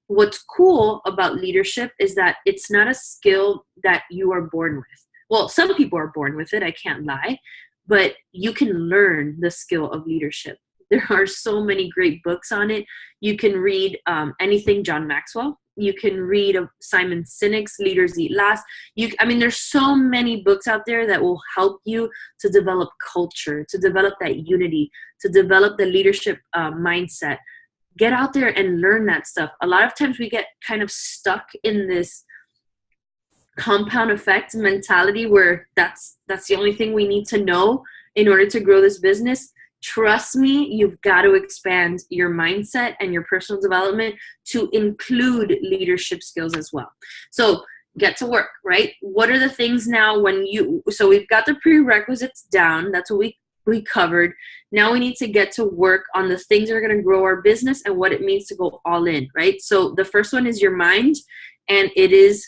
What's cool about leadership is that it's not a skill that you are born with. Well, some people are born with it, I can't lie, but you can learn the skill of leadership. There are so many great books on it. You can read anything John Maxwell. You can read Simon Sinek's Leaders Eat Last. There's so many books out there that will help you to develop culture, to develop that unity, to develop the leadership mindset. Get out there and learn that stuff. A lot of times we get kind of stuck in this compound effect mentality where that's the only thing we need to know in order to grow this business. Trust me, you've got to expand your mindset and your personal development to include leadership skills as well. So get to work, right? What are the things now so we've got the prerequisites down. That's what we covered. Now we need to get to work on the things that are going to grow our business and what it means to go all in, right? So the first one is your mind, and it is,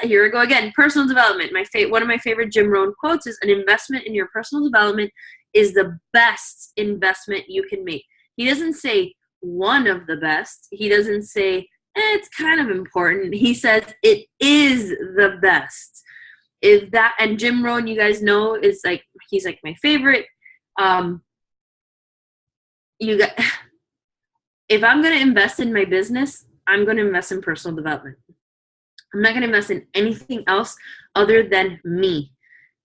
here we go again, personal development. One of my favorite Jim Rohn quotes is, an investment in your personal development is the best investment you can make. He doesn't say one of the best. He doesn't say, it's kind of important. He says it is the best. And Jim Rohn, you guys know, is like, he's like my favorite. If I'm going to invest in my business, I'm going to invest in personal development. I'm not going to invest in anything else other than me.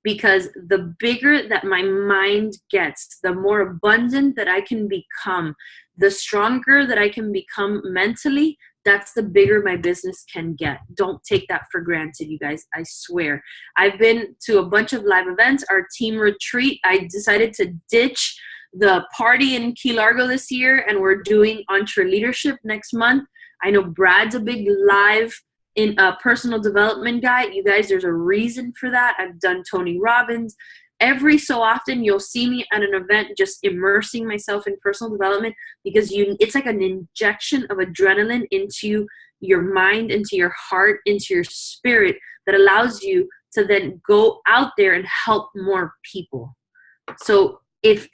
Because the bigger that my mind gets, the more abundant that I can become, the stronger that I can become mentally, that's the bigger my business can get. Don't take that for granted, you guys. I swear. I've been to a bunch of live events. Our team retreat, I decided to ditch the party in Key Largo this year, and we're doing Entre Leadership next month. I know Brad's a big live in a personal development guy. You guys, there's a reason for that. I've done Tony Robbins. Every so often you'll see me at an event just immersing myself in personal development, because it's like an injection of adrenaline into your mind, into your heart, into your spirit, that allows you to then go out there and help more people. So if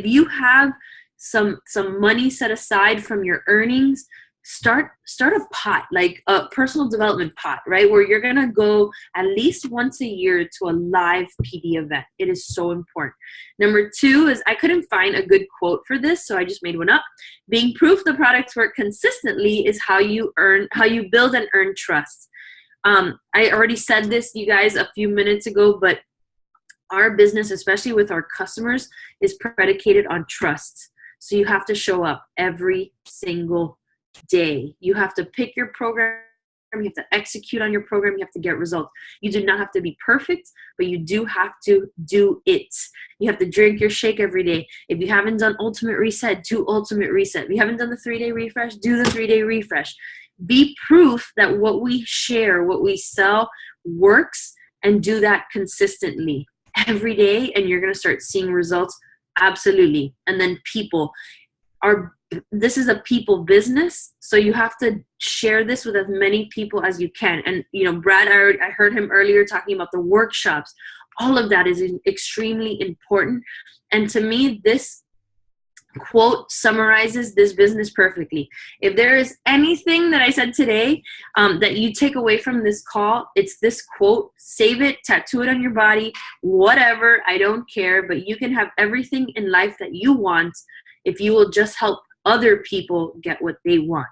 you have some money set aside from your earnings, start a pot, like a personal development pot, right? Where you're going to go at least once a year to a live PD event. It is so important. Number 2 is, I couldn't find a good quote for this, so I just made one up. Being proof the products work consistently is how you build and earn trust. I already said this, you guys, a few minutes ago, but our business, especially with our customers, is predicated on trust. So you have to show up every single day. You have to pick your program. You have to execute on your program. You have to get results. You do not have to be perfect, but you do have to do it. You have to drink your shake every day. If you haven't done Ultimate Reset, do Ultimate Reset. If you haven't done the 3-day refresh, do the 3-day refresh. Be proof that what we share, what we sell works, and do that consistently every day, and you're going to start seeing results. Absolutely. And then people. This is a people business, so you have to share this with as many people as you can. And, Brad, I heard him earlier talking about the workshops. All of that is extremely important. And to me, this quote summarizes this business perfectly. If there is anything that I said today that you take away from this call, it's this quote. Save it, tattoo it on your body, whatever. I don't care, but you can have everything in life that you want if you will just help other people get what they want.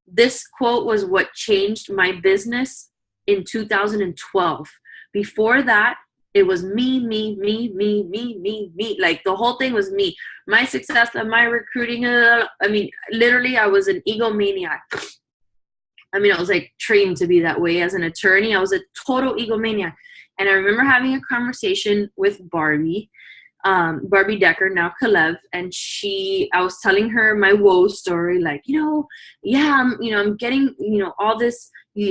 This quote was what changed my business in 2012. Before that, it was me. Like, the whole thing was me. My success and my recruiting. Literally, I was an egomaniac. I was like trained to be that way as an attorney. I was a total egomaniac. And I remember having a conversation with Barbie Decker, now Kalev, and I was telling her my woe story, like, I'm getting, all this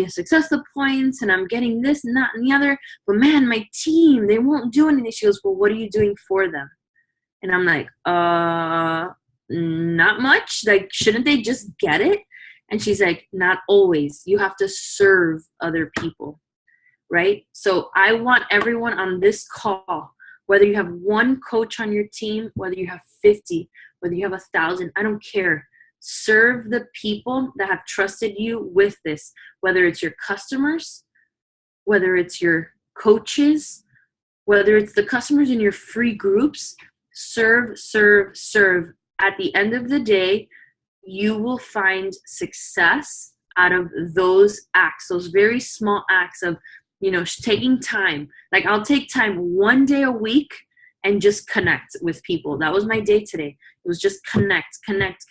success points, and I'm getting this and that and the other, but man, my team, they won't do anything. She goes, well, what are you doing for them? And I'm like, not much. Like, shouldn't they just get it? And she's like, not always. You have to serve other people, right? So I want everyone on this call, whether you have one coach on your team, whether you have 50, whether you have 1,000, I don't care. Serve the people that have trusted you with this, whether it's your customers, whether it's your coaches, whether it's the customers in your free groups. Serve, serve, serve. At the end of the day, you will find success out of those acts, those very small acts of, taking time. Like, I'll take time one day a week and just connect with people. That was my day today. It was just connect,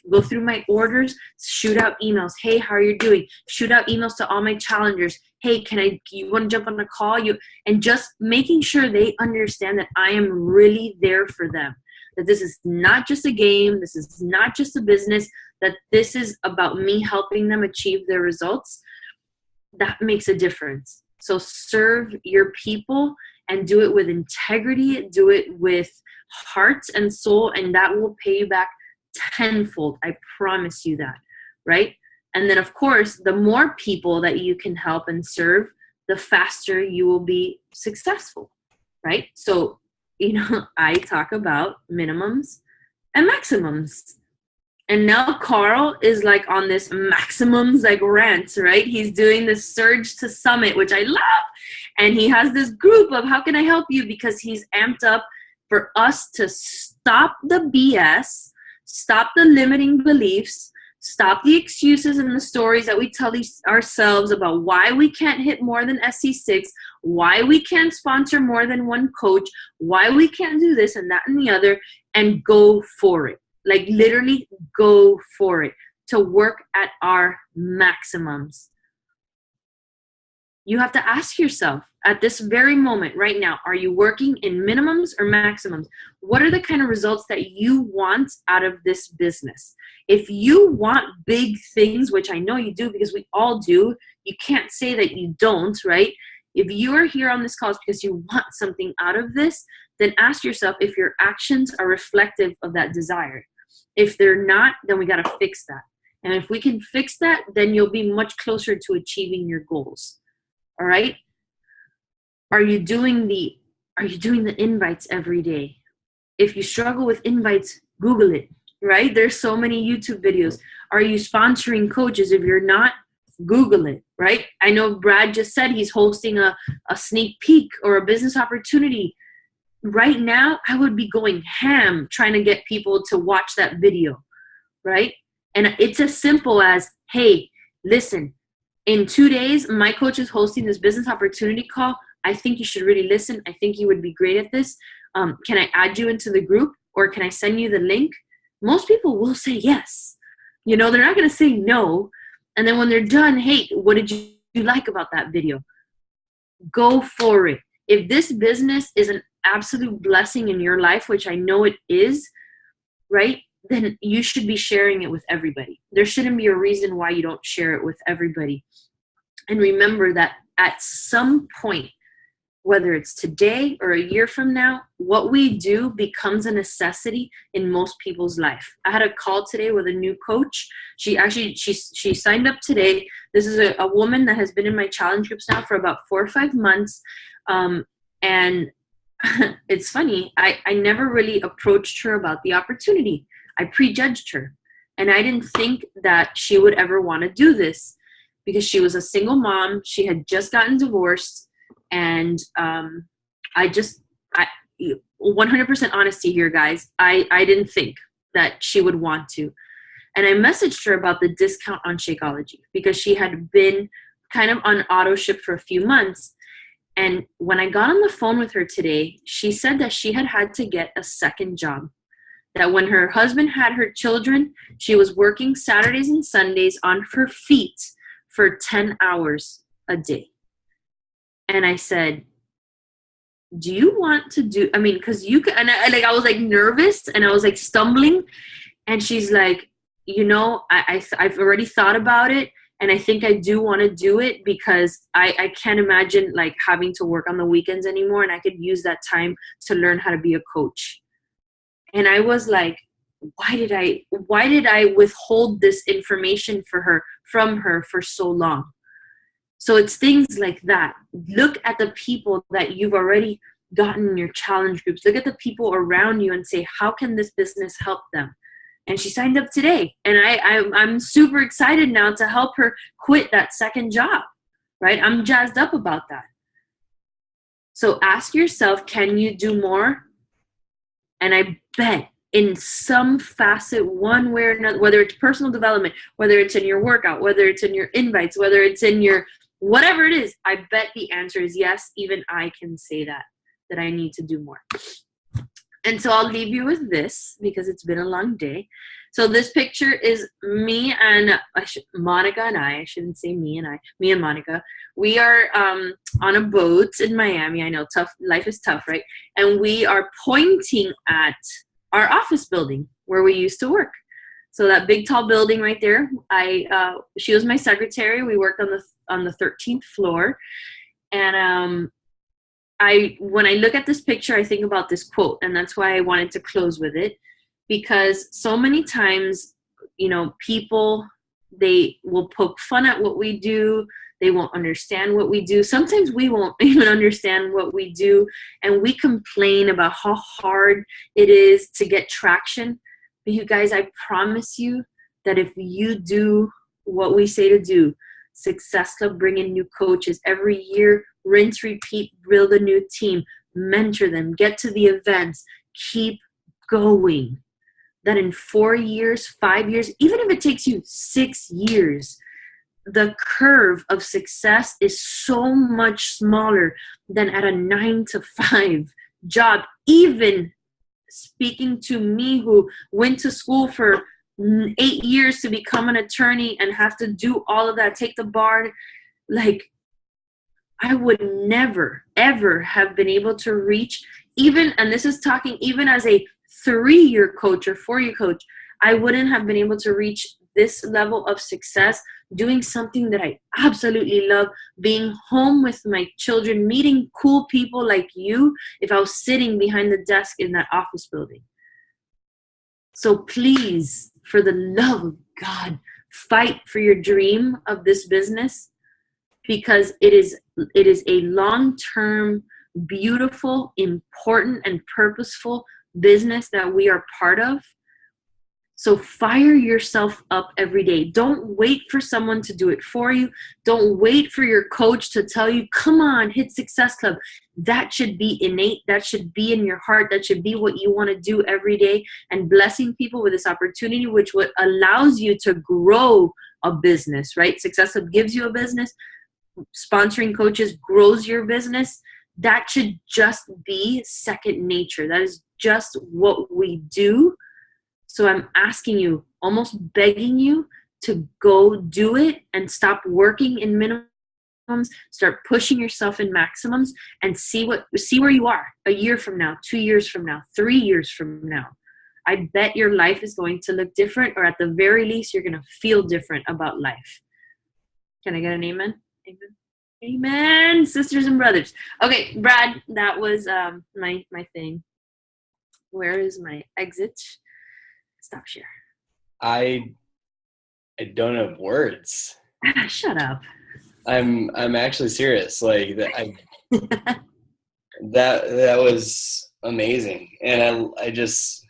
go through my orders, shoot out emails. Hey, how are you doing? Shoot out emails to all my challengers. Hey, you want to jump on a call? And just making sure they understand that I am really there for them. that this is not just a game, this is not just a business, that this is about me helping them achieve their results, that makes a difference. So serve your people and do it with integrity, do it with heart and soul, and that will pay you back tenfold. I promise you that, right? And then, of course, the more people that you can help and serve, the faster you will be successful, right? So, I talk about minimums and maximums. And now Carl is like on this maximums like rant, right? He's doing this Surge to Summit, which I love. And he has this group of how can I help you? Because he's amped up for us to stop the BS, stop the limiting beliefs, stop the excuses and the stories that we tell ourselves about why we can't hit more than SC6, why we can't sponsor more than one coach, why we can't do this and that and the other, and go for it. Like literally go for it to work at our maximums. You have to ask yourself at this very moment right now, are you working in minimums or maximums? What are the kind of results that you want out of this business? If you want big things, which I know you do because we all do, you can't say that you don't, right? If you are here on this call because you want something out of this, then ask yourself if your actions are reflective of that desire. If they're not, then we got to fix that. And if we can fix that, then you'll be much closer to achieving your goals. All right? Are you doing the invites every day? If you struggle with invites, Google it, right? There's so many YouTube videos. Are you sponsoring coaches? If you're not, Google it, right? I know Brad just said he's hosting a sneak peek or a business opportunity. Right now, I would be going ham trying to get people to watch that video, right? And it's as simple as, hey, listen, in 2 days, my coach is hosting this business opportunity call. I think you should really listen. I think you would be great at this. Can I add you into the group or can I send you the link? Most people will say yes. They're not going to say no. And then when they're done, hey, what did you like about that video? Go for it. If this business is an absolute blessing in your life, which I know it is, right? Then you should be sharing it with everybody. There shouldn't be a reason why you don't share it with everybody. And remember that at some point, whether it's today or a year from now, what we do becomes a necessity in most people's life. I had a call today with a new coach. She signed up today. This is a woman that has been in my challenge groups now for about 4 or 5 months. And it's funny, I never really approached her about the opportunity. I prejudged her. And I didn't think that she would ever want to do this because she was a single mom. She had just gotten divorced. And 100% honesty here, guys. I didn't think that she would want to. And I messaged her about the discount on Shakeology because she had been kind of on auto ship for a few months. And when I got on the phone with her today, she said that she had to get a second job. That when her husband had her children, she was working Saturdays and Sundays on her feet for 10 hours a day. And I said, do you want to do, because you can, and I was like nervous and I was like stumbling. And she's like, I've already thought about it. And I think I do want to do it because I can't imagine like having to work on the weekends anymore. And I could use that time to learn how to be a coach. And I was like, why did I withhold this information from her for so long? So it's things like that. Look at the people that you've already gotten in your challenge groups. Look at the people around you and say, how can this business help them? And she signed up today. And I'm super excited now to help her quit that second job, right? I'm jazzed up about that. So ask yourself, can you do more? And I bet in some facet, one way or another, whether it's personal development, whether it's in your workout, whether it's in your invites, whether it's in your whatever it is, I bet the answer is yes. Even I can say that I need to do more. And so I'll leave you with this because it's been a long day. So this picture is me and Monica and I shouldn't say me and Monica. We are on a boat in Miami. I know life is tough, right? And we are pointing at our office building where we used to work. So that big tall building right there, she was my secretary. We worked on the 13th floor. And when I look at this picture, I think about this quote, and that's why I wanted to close with it, because so many times, people, they will poke fun at what we do. They won't understand what we do. Sometimes we won't even understand what we do, and we complain about how hard it is to get traction. But you guys, I promise you that if you do what we say to do, Success Club, bring in new coaches every year, rinse, repeat, build a new team, mentor them, get to the events, keep going. That in 4 years, 5 years, even if it takes you 6 years, the curve of success is so much smaller than at a 9-to-5 job. Even speaking to me, who went to school for 8 years to become an attorney and have to do all of that, take the bar, like, I would never, ever have been able to reach, even, and this is talking even as a 3-year coach or 4-year coach, I wouldn't have been able to reach this level of success doing something that I absolutely love, being home with my children, meeting cool people like you, if I was sitting behind the desk in that office building. So please, for the love of God, fight for your dream of this business, because it is a long-term, beautiful, important, and purposeful business that we are part of. So fire yourself up every day. Don't wait for someone to do it for you. Don't wait for your coach to tell you, come on, hit Success Club. That should be innate. That should be in your heart. That should be what you want to do every day. And blessing people with this opportunity, which what allows you to grow a business, right? Success Club gives you a business. Sponsoring coaches grows your business. That should just be second nature. That is just what we do. So I'm asking you, almost begging you, to go do it and stop working in minimums, start pushing yourself in maximums, and see where you are a year from now, 2 years from now, 3 years from now. I bet your life is going to look different, or at the very least, you're going to feel different about life. Can I get an amen? Amen. Amen, sisters and brothers. Okay, Brad, that was my thing. Where is my exit? Stop share. I don't have words. Shut up. I'm actually serious. Like that, that was amazing, and I just,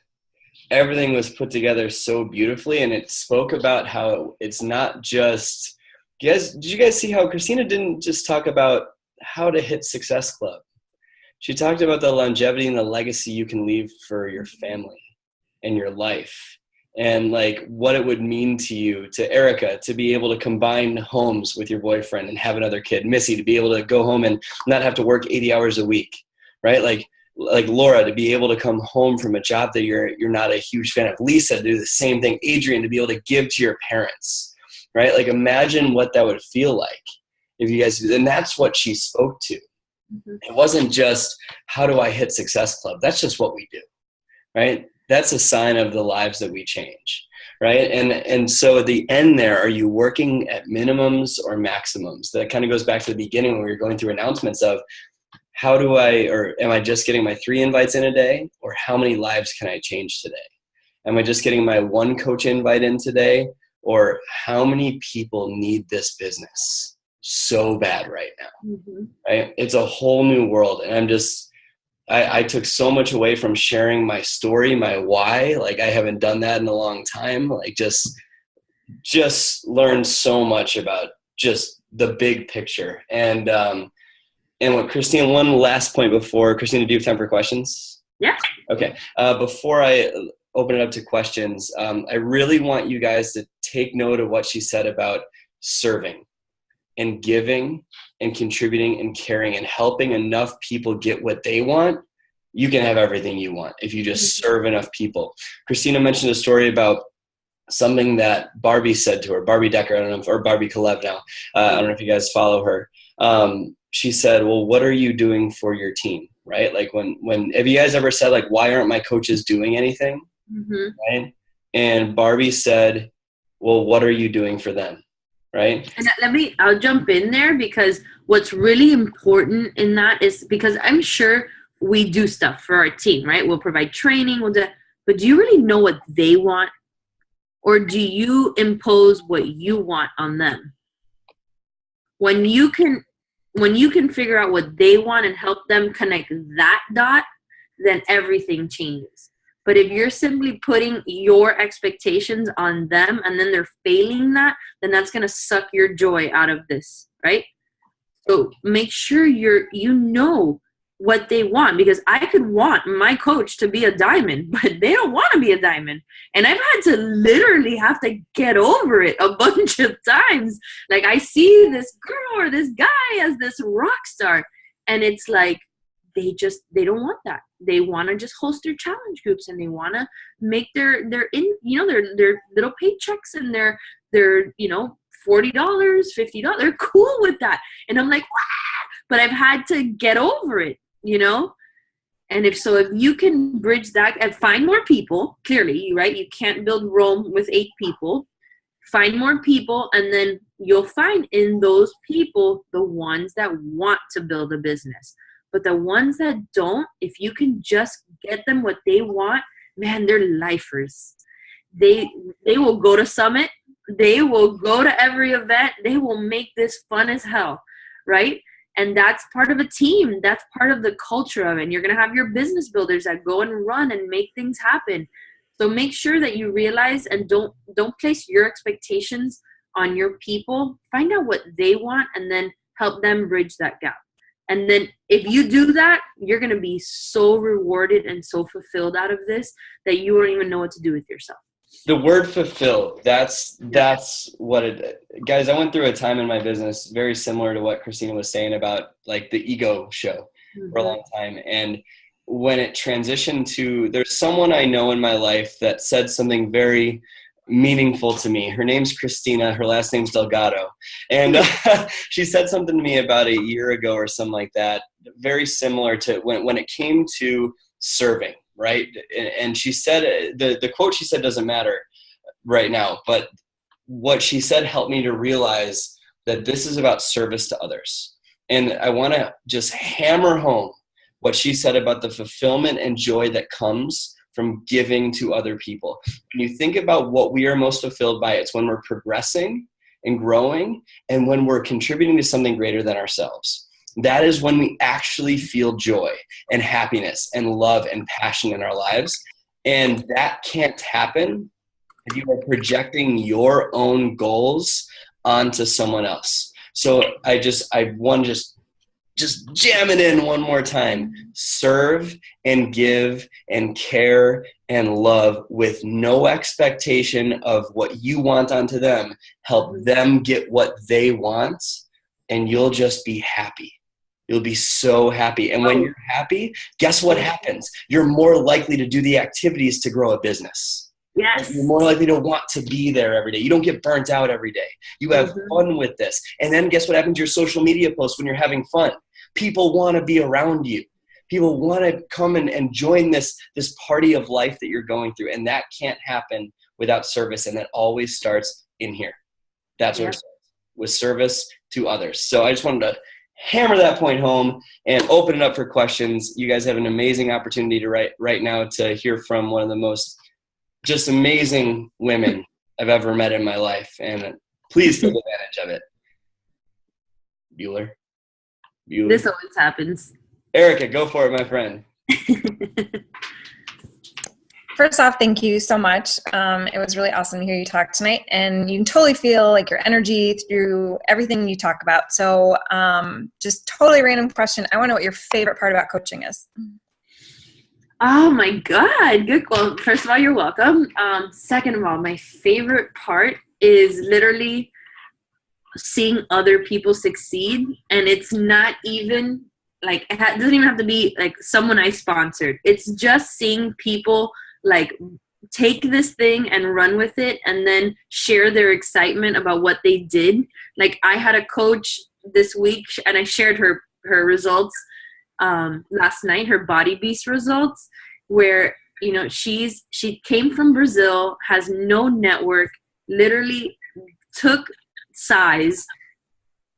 everything was put together so beautifully, and it spoke about how it's not just. Did you guys see how Kristina didn't just talk about how to hit Success Club? She talked about the longevity and the legacy you can leave for your family and your life, and like what it would mean to you, to Erica, to be able to combine homes with your boyfriend and have another kid, Missy, to be able to go home and not have to work 80 hours a week, right? Like Laura, to be able to come home from a job that you're not a huge fan of, Lisa, to do the same thing, Adrian, to be able to give to your parents, right? Like imagine what that would feel like if you guys, and that's what she spoke to. Mm-hmm. It wasn't just, how do I hit Success Club? That's just what we do, right? That's a sign of the lives that we change, right? And so at the end there, are you working at minimums or maximums? That kind of goes back to the beginning when we were going through announcements of how do I, or am I just getting my 3 invites in a day, or how many lives can I change today? Am I just getting my 1 coach invite in today, or how many people need this business so bad right now, mm-hmm. right? It's a whole new world. And I'm just, I took so much away from sharing my story, my why. Like I haven't done that in a long time. Like just learned so much about just the big picture. And what Kristina, one last point before, Kristina, do you have time for questions? Yeah. Okay. Before I open it up to questions, I really want you guys to take note of what she said about serving and giving and contributing and caring and helping enough people get what they want. You can have everything you want if you just serve enough people. Kristina mentioned a story about something that Barbie said to her, Barbie Decker, I don't know, or Barbie Kalev now. I don't know if you guys follow her. She said, well, what are you doing for your team? right? Like when have you guys ever said like, why aren't my coaches doing anything? Mm-hmm. Right? And Barbie said, well, what are you doing for them? Right? And I'll jump in there, because what's really important in that is, because I'm sure we do stuff for our team, right? We'll provide training, but do you really know what they want? Or do you impose what you want on them? When you can figure out what they want and help them connect that dot, then everything changes. But if you're simply putting your expectations on them and then they're failing that, then that's going to suck your joy out of this, right? So make sure you know what they want, because I could want my coach to be a diamond, but they don't want to be a diamond. And I've had to literally have to get over it a bunch of times. Like, I see this girl or this guy as this rock star, and it's like, they don't want that. They want to just host their challenge groups, and they want to make their little paychecks and their $40, $50. They're cool with that. And I'm like, wow, but I've had to get over it, And if you can bridge that and find more people, clearly, right? You can't build Rome with 8 people. Find more people, and then you'll find in those people the ones that want to build a business. But the ones that don't, if you can just get them what they want, man, they're lifers. They will go to Summit. They will go to every event. They will make this fun as hell, right? And that's part of a team. That's part of the culture of it. And you're going to have your business builders that go and run and make things happen. So make sure that you realize and don't place your expectations on your people. Find out what they want and then help them bridge that gap. And then if you do that, you're going to be so rewarded and so fulfilled out of this that you won't even know what to do with yourself. The word fulfilled, that's what it, guys, I went through a time in my business very similar to what Kristina was saying about like the ego show for a long time. And when it transitioned to, there's someone I know in my life that said something very meaningful to me. Her name's KRISTINA. Her last name's DELGADO. And she said something to me about a year ago or something like that, very similar to when it came to serving, right? And she said, the quote she said doesn't matter right now, but what she said helped me to realize that this is about service to others. And I want to just hammer home what she said about the fulfillment and joy that comes from giving to other people. When you think about what we are most fulfilled by, it's when we're progressing and growing and when we're contributing to something greater than ourselves. That is when we actually feel joy and happiness and love and passion in our lives. And that can't happen if you are projecting your own goals onto someone else. So I want to just jam it in one more time. Serve and give and care and love with no expectation of what you want onto them. Help them get what they want, and you'll just be happy. You'll be so happy. And when you're happy, guess what happens? You're more likely to do the activities to grow a business. Yes. You're more likely to want to be there every day. You don't get burnt out every day. You have fun with this. And then guess what happens to your social media posts when you're having fun? People want to be around you. People want to come and join this party of life that you're going through. And that can't happen without service. And that always starts in here. That's where it starts, with service to others. So I just wanted to hammer that point home and open it up for questions. You guys have an amazing opportunity to right now to hear from one of the most just amazing women I've ever met in my life. And please take advantage of it. Bueller. This always happens. Erica, go for it, my friend. First off, thank you so much. It was really awesome to hear you talk tonight, and you can totally feel like your energy through everything you talk about. So just totally random question. I want to know what your favorite part about coaching is. Oh my God. Good. Well, first of all, you're welcome. Second of all, my favorite part is literally seeing other people succeed. And it's not even like, it doesn't even have to be like someone I sponsored. It's just seeing people like take this thing and run with it and then share their excitement about what they did. Like I had a coach this week and I shared her results, last night, her Body Beast results, where, you know, she came from Brazil, has no network, literally took size,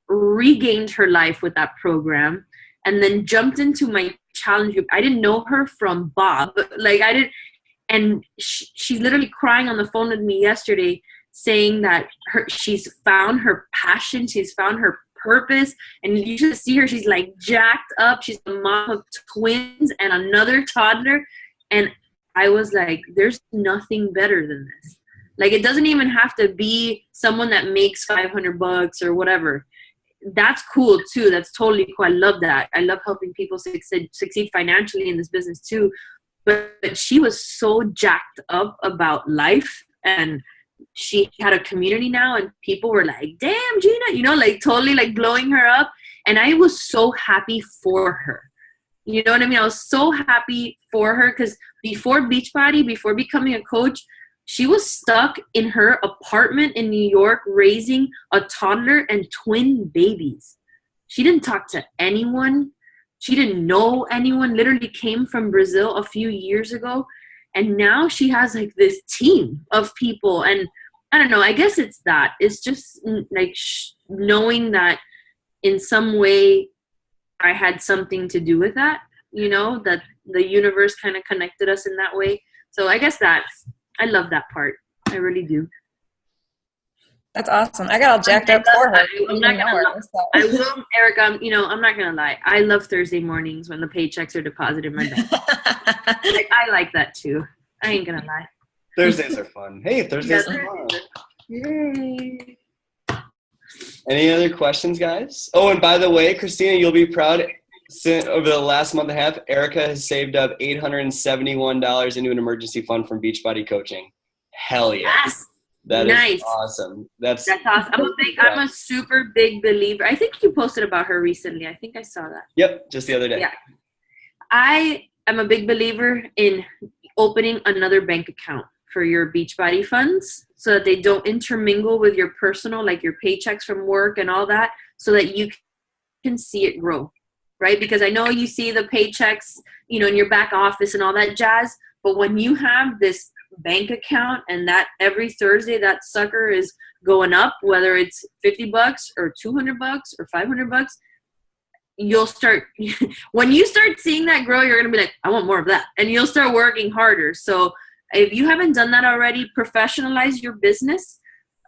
regained her life with that program, and then jumped into my challenge group. I didn't know her from Bob. Like, I didn't, and she's literally crying on the phone with me yesterday, saying that she's found her passion, she's found her purpose, and you should see her. She's like jacked up. She's a mom of twins and another toddler, and I was like, there's nothing better than this. Like, it doesn't even have to be someone that makes $500 or whatever. That's cool too. That's totally cool. I love that. I love helping people succeed financially in this business too. But she was so jacked up about life, and she had a community now, and people were like, damn, Gina, you know, like totally like blowing her up. And I was so happy for her. You know what I mean? I was so happy for her, because before Beachbody, before becoming a coach, she was stuck in her apartment in New York raising a toddler and twin babies. She didn't talk to anyone. She didn't know anyone, literally came from Brazil a few years ago. And now she has like this team of people. And I don't know, I guess it's that. It's just like knowing that in some way I had something to do with that, you know, that the universe kind of connected us in that way. So I guess I love that part. I really do. That's awesome. I got all jacked up for her. I'm not gonna lie. I will, Erica. You know, I'm not gonna lie. I love Thursday mornings when the paychecks are deposited in my bank. I like that too. I ain't gonna lie. Thursdays are fun. Hey, Thursdays are fun. Yay. Any other questions, guys? Oh, and by the way, Kristina, you'll be proud. Over the last month and a half, Erica has saved up $871 into an emergency fund from Beachbody Coaching. Hell yeah. Yes. That nice. is awesome. That's awesome. I'm a super big believer. I think you posted about her recently. I think I saw that. Yep, just the other day. Yeah. I am a big believer in opening another bank account for your Beachbody funds so that they don't intermingle with your personal, like your paychecks from work and all that, so that you can see it grow, right? Because I know you see the paychecks, you know, in your back office and all that jazz, but when you have this bank account and that every Thursday that sucker is going up, whether it's $50 or $200 or $500, you'll start, when you start seeing that grow, you're going to be like, I want more of that. And you'll start working harder. So if you haven't done that already, professionalize your business.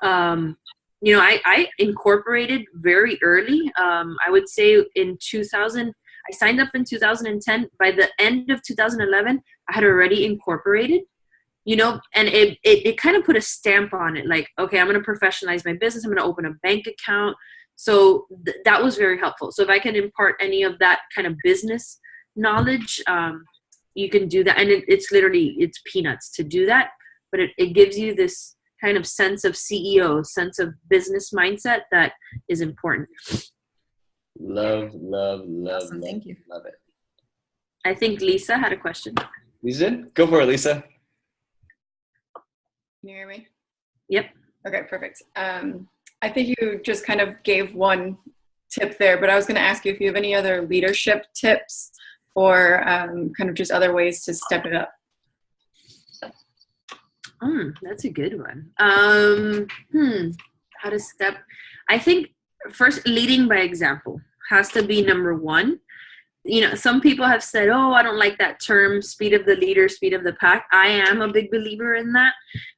You know, I incorporated very early. I would say in 2000, I signed up in 2010. By the end of 2011, I had already incorporated, you know, and it kind of put a stamp on it. Like, okay, I'm going to professionalize my business. I'm going to open a bank account. So that was very helpful. So if I can impart any of that kind of business knowledge, you can do that. And it's peanuts to do that, but it gives you this kind of sense of CEO, sense of business mindset that is important. Love, Awesome. Thank you. Love it. I think Lisa had a question. Lisa, go for it, Lisa. Can you hear me? Yep. Okay, perfect. I think you just kind of gave one tip there, but I was going to ask you if you have any other leadership tips or kind of just other ways to step it up. That's a good one. How to step? I think first, leading by example has to be number one. You know, some people have said, oh, I don't like that term, speed of the leader, speed of the pack. I am a big believer in that.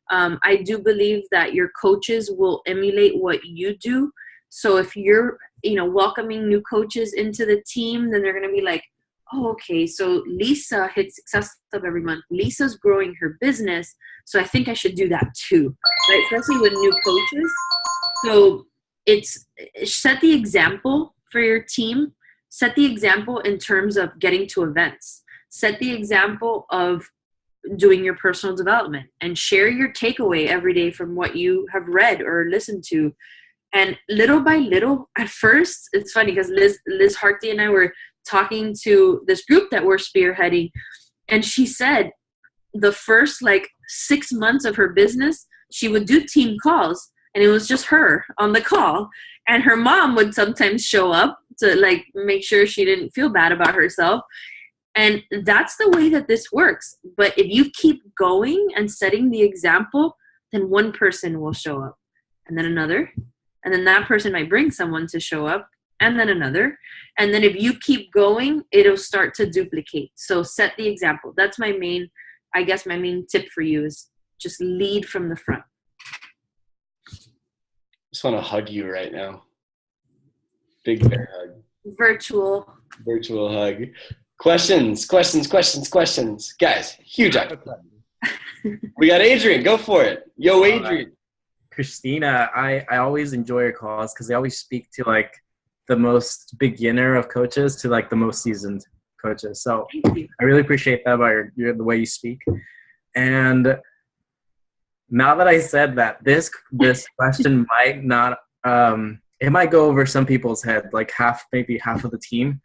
I do believe that your coaches will emulate what you do. So if you're, you know, welcoming new coaches into the team, then they're going to be like, oh, okay, so Lisa hits Success Club every month. Lisa's growing her business, so I think I should do that too, right? Especially with new coaches. So it's set the example for your team. Set the example in terms of getting to events. Set the example of doing your personal development and share your takeaway every day from what you have read or listened to. And little by little, at first, it's funny because Liz Harty and I were talking to this group that we're spearheading, and she said the first 6 months of her business, she would do team calls and it was just her on the call. And her mom would sometimes show up to like make sure she didn't feel bad about herself. And that's the way that this works. But if you keep going and setting the example, then one person will show up, and then another, and then that person might bring someone to show up, and then another. And then if you keep going, it'll start to duplicate. So set the example. That's my main tip for you is just lead from the front. Just want to hug you right now. Big bear hug. Virtual hug. Questions. Guys, huge eye. We got Adrian. Go for it. Yo, Adrian. KRISTINA, I always enjoy your calls because they always speak to like the most beginner of coaches to like the most seasoned coaches. So I really appreciate that about the way you speak. And now that I said that, this question might not it might go over some people's head, like maybe half of the team.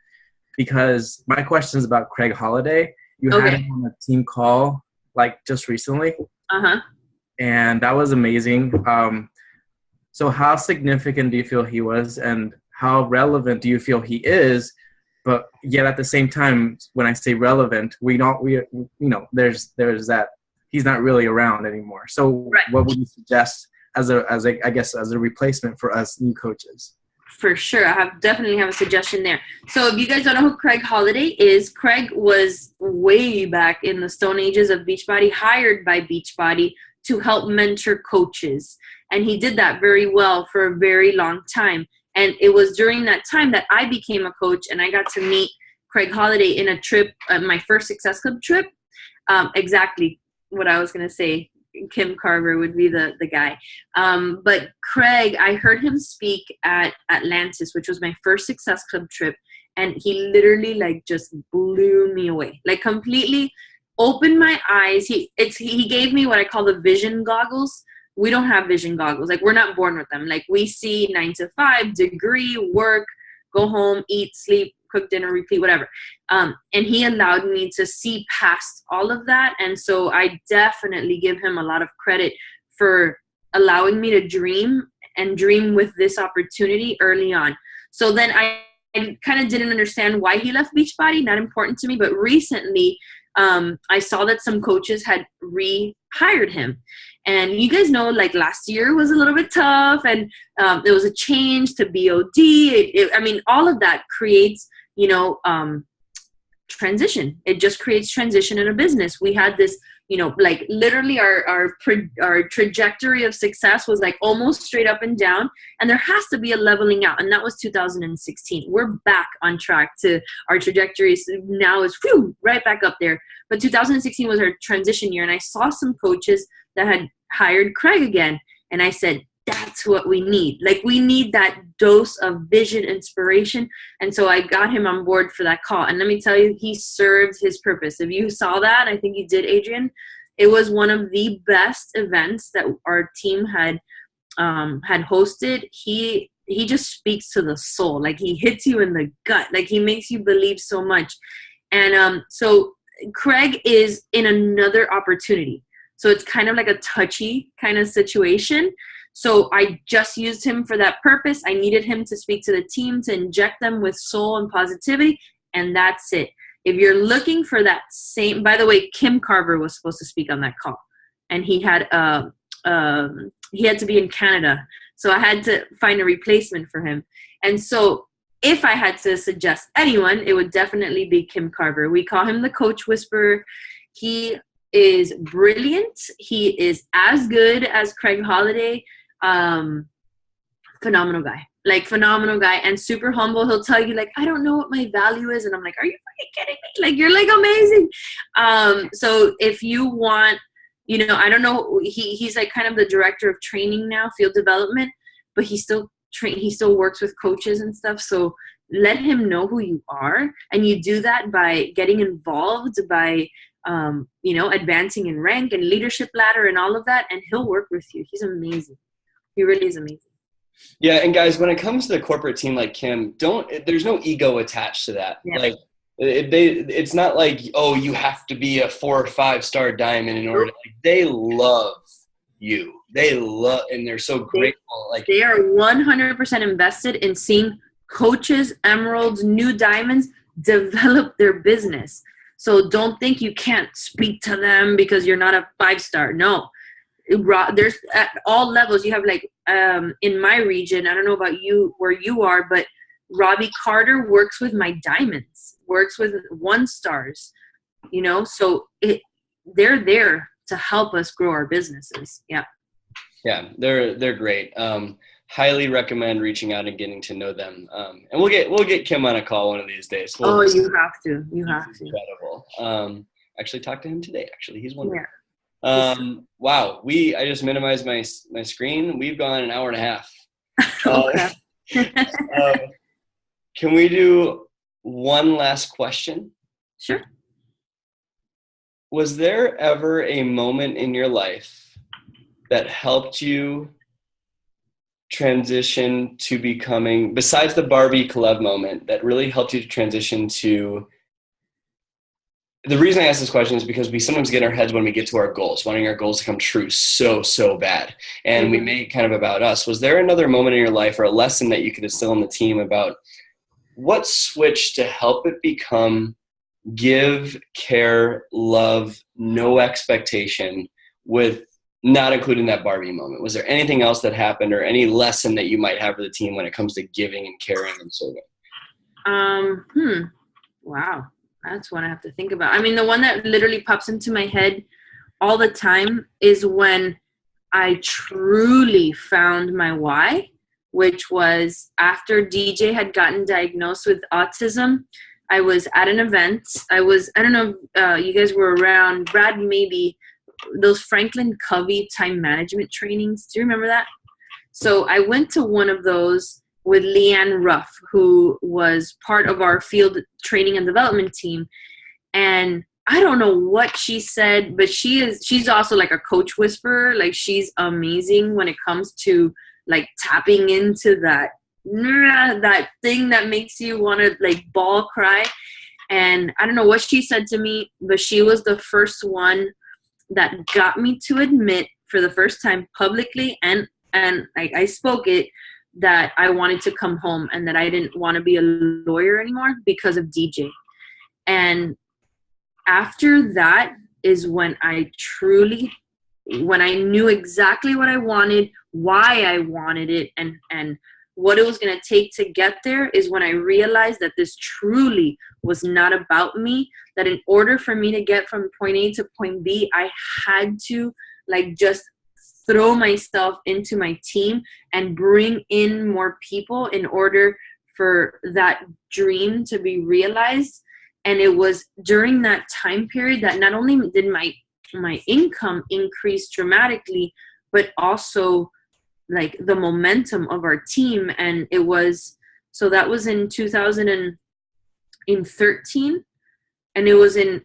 Because my question is about Craig Holiday. You had him on a team call like just recently. And that was amazing. So how significant do you feel he was, and how relevant do you feel he is? But yet at the same time, when I say relevant, there's that he's not really around anymore. So what would you suggest as a replacement for us new coaches? For sure. I definitely have a suggestion there. So if you guys don't know who Craig Holiday is, Craig was way back in the stone ages of Beachbody, hired by Beachbody to help mentor coaches. And he did that very well for a very long time. And it was during that time that I became a coach, and I got to meet Craig Holiday in a trip, my first Success Club trip. Exactly what I was going to say. Kim Carver would be the guy. But Craig, I heard him speak at Atlantis, which was my first Success Club trip. And he literally like just blew me away, like completely opened my eyes. He gave me what I call the vision goggles. We don't have vision goggles. Like we're not born with them. Like we see 9 to 5, degree, work, go home, eat, sleep, cook dinner, repeat, whatever. And he allowed me to see past all of that. And so I definitely give him a lot of credit for allowing me to dream with this opportunity early on. So then I kind of didn't understand why he left Beachbody, not important to me. But recently I saw that some coaches had rehired him. And you guys know, like last year was a little bit tough, and there was a change to BOD. All of that creates, transition. It just creates transition in a business. We had this, like literally our trajectory of success was like almost straight up and down, and there has to be a leveling out. And that was 2016. We're back on track to our trajectory. So now is right back up there. But 2016 was our transition year, and I saw some coaches that had hired Craig again, and I said, that's what we need. Like we need that dose of vision, inspiration. And so I got him on board for that call. And let me tell you, he served his purpose. If you saw that, I think you did, Adrian. It was one of the best events that our team had hosted. He just speaks to the soul. Like he hits you in the gut. Like he makes you believe so much. And so Craig is in another opportunity. So it's kind of like a touchy kind of situation. So I just used him for that purpose. I needed him to speak to the team, to inject them with soul and positivity, and that's it. If you're looking for that same, by the way, Kim Carver was supposed to speak on that call, and he had to be in Canada, so I had to find a replacement for him. And so if I had to suggest anyone, it would definitely be Kim Carver. We call him the Coach Whisperer. He is brilliant. He is as good as Craig Holiday. Phenomenal guy, and super humble. He'll tell you like, I don't know what my value is, and I'm like, are you fucking kidding me? Like you're like amazing. So if you want, I don't know, he's like kind of the director of training now, field development, but he still works with coaches and stuff. So let him know who you are, and you do that by getting involved, by advancing in rank and leadership ladder and all of that, and he'll work with you. He's amazing. He really is amazing. Yeah, and guys, when it comes to the corporate team like Kim, there's no ego attached to that. Yeah. Like it's not like, oh, you have to be a 4 or 5 star diamond in order to, like, they love you. They love, and they're so grateful. Like, they are 100% invested in seeing coaches, emeralds, new diamonds develop their business. So don't think you can't speak to them because you're not a 5-star. No, there's at all levels. You have like in my region, I don't know about you where you are, but Robbie Carter works with my diamonds, works with 1-stars, you know, so they're there to help us grow our businesses. Yeah. Yeah, they're great. Highly recommend reaching out and getting to know them. And we'll get Kim on a call one of these days. You have to. You have to. Incredible. Actually talked to him today. Actually, he's wonderful. Yeah. Wow. I just minimized my screen. We've gone an hour and a half. Can we do one last question? Sure. Was there ever a moment in your life that helped you transition to becoming, besides the Barbie Kalev moment, that really helped you to transition to? The reason I ask this question is because we sometimes get in our heads when we get to our goals, wanting our goals to come true so bad. And we make it kind of about us. Was there another moment in your life or a lesson that you could instill in the team about what switched to help it become give, care, love, no expectation, with not including that Barbie moment? Was there anything else that happened or any lesson that you might have for the team when it comes to giving and caring and serving? Wow. That's one I have to think about. I mean, the one that literally pops into my head all the time is when I truly found my why, which was after DJ had gotten diagnosed with autism. I was at an event. I don't know if you guys were around, Brad, maybe, those Franklin Covey time management trainings. Do you remember that? So I went to one of those with Leanne Ruff, who was part of our field training and development team. And I don't know what she said, but she's also like a coach whisperer. Like, she's amazing when it comes to like tapping into that thing that makes you want to like bawl cry. And I don't know what she said to me, but she was the first one that got me to admit for the first time publicly, and I spoke it, that I wanted to come home and that I didn't want to be a lawyer anymore because of DJ. And after that is when I knew exactly what I wanted, why I wanted it, and what it was going to take to get there, is when I realized that this truly was not about me, that in order for me to get from point A to point B, I had to like just throw myself into my team and bring in more people in order for that dream to be realized. And it was during that time period that not only did my income increase dramatically, but also like the momentum of our team. And it was, so that was in 2013, and it was in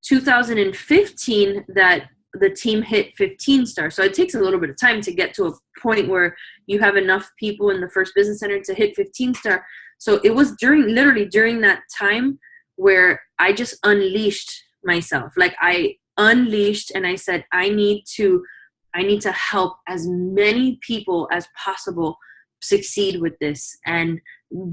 2015 that the team hit 15 stars. So it takes a little bit of time to get to a point where you have enough people in the first business center to hit 15 star. So it was literally during that time where I just unleashed myself. Like, I unleashed and I said, I need to help as many people as possible succeed with this and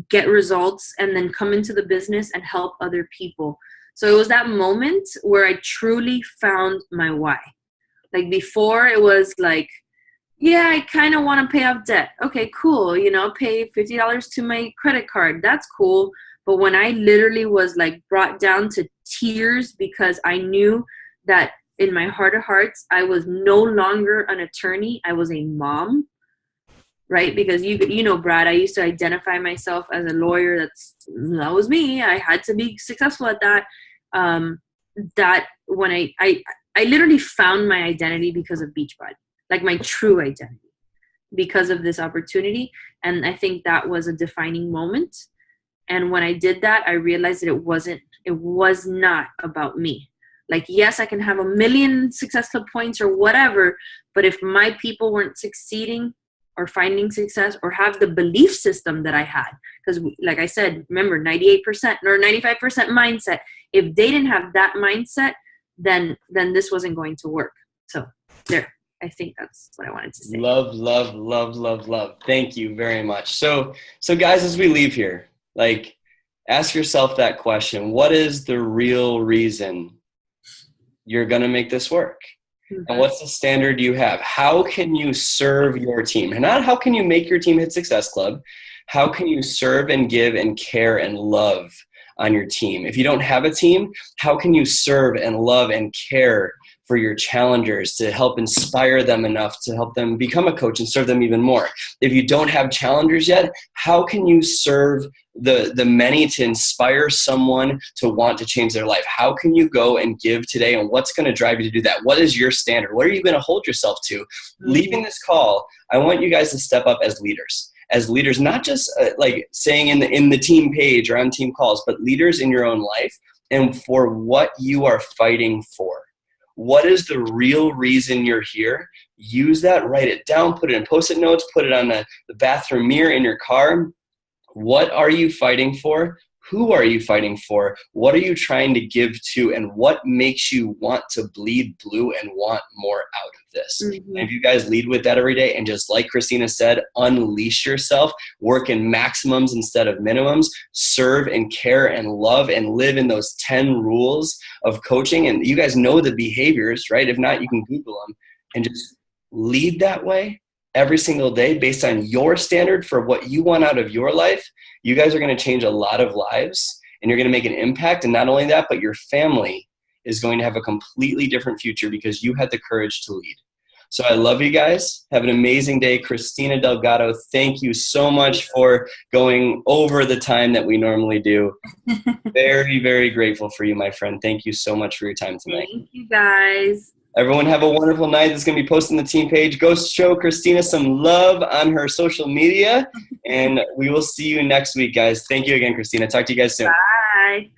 get results, and then come into the business and help other people. So it was that moment where I truly found my why. Like, before it was like, yeah, I kind of want to pay off debt. Okay, cool. You know, pay $50 to my credit card. That's cool. But when I literally was like brought down to tears because I knew that in my heart of hearts, I was no longer an attorney. I was a mom, right? Because you know, Brad, I used to identify myself as a lawyer. That was me. I had to be successful at that. That when I literally found my identity because of Beachbody, like my true identity, because of this opportunity. And I think that was a defining moment. And when I did that, I realized that it was not about me. Like, yes, I can have 1 million Success Club points or whatever, but if my people weren't succeeding or finding success or have the belief system that I had, because like I said, remember, 98% or 95% mindset, if they didn't have that mindset, then this wasn't going to work. So there, I think that's what I wanted to say. Love, love, love, love, love. Thank you very much. So guys, as we leave here, like, ask yourself that question. What is the real reason you're going to make this work? And what's the standard you have? How can you serve your team? And not how can you make your team hit Success Club? How can you serve and give and care and love on your team? If you don't have a team, how can you serve and love and care for your challengers to help inspire them enough to help them become a coach and serve them even more? If you don't have challengers yet, how can you serve the many to inspire someone to want to change their life? How can you go and give today, and what's going to drive you to do that? What is your standard? What are you going to hold yourself to? Leaving this call, I want you guys to step up as leaders. As leaders, not just like saying in the team page or on team calls, but leaders in your own life and for what you are fighting for. What is the real reason you're here? Use that, write it down, put it in Post-it notes, put it on the bathroom mirror in your car. What are you fighting for? Who are you fighting for? What are you trying to give to? And what makes you want to bleed blue and want more out of this? And if you guys lead with that every day and just like Kristina said, unleash yourself, work in maximums instead of minimums, serve and care and love and live in those 10 rules of coaching. And you guys know the behaviors, right? If not, you can Google them and just lead that way every single day based on your standard for what you want out of your life. You guys are going to change a lot of lives and you're going to make an impact. And not only that, but your family is going to have a completely different future because you had the courage to lead. So I love you guys. Have an amazing day. Kristina Delgado, thank you so much for going over the time that we normally do. Very, very grateful for you, my friend. Thank you so much for your time tonight. Thank you, guys. Everyone have a wonderful night. This is going to be posted on the team page. Go show Kristina some love on her social media, and we will see you next week, guys. Thank you again, Kristina. Talk to you guys soon. Bye.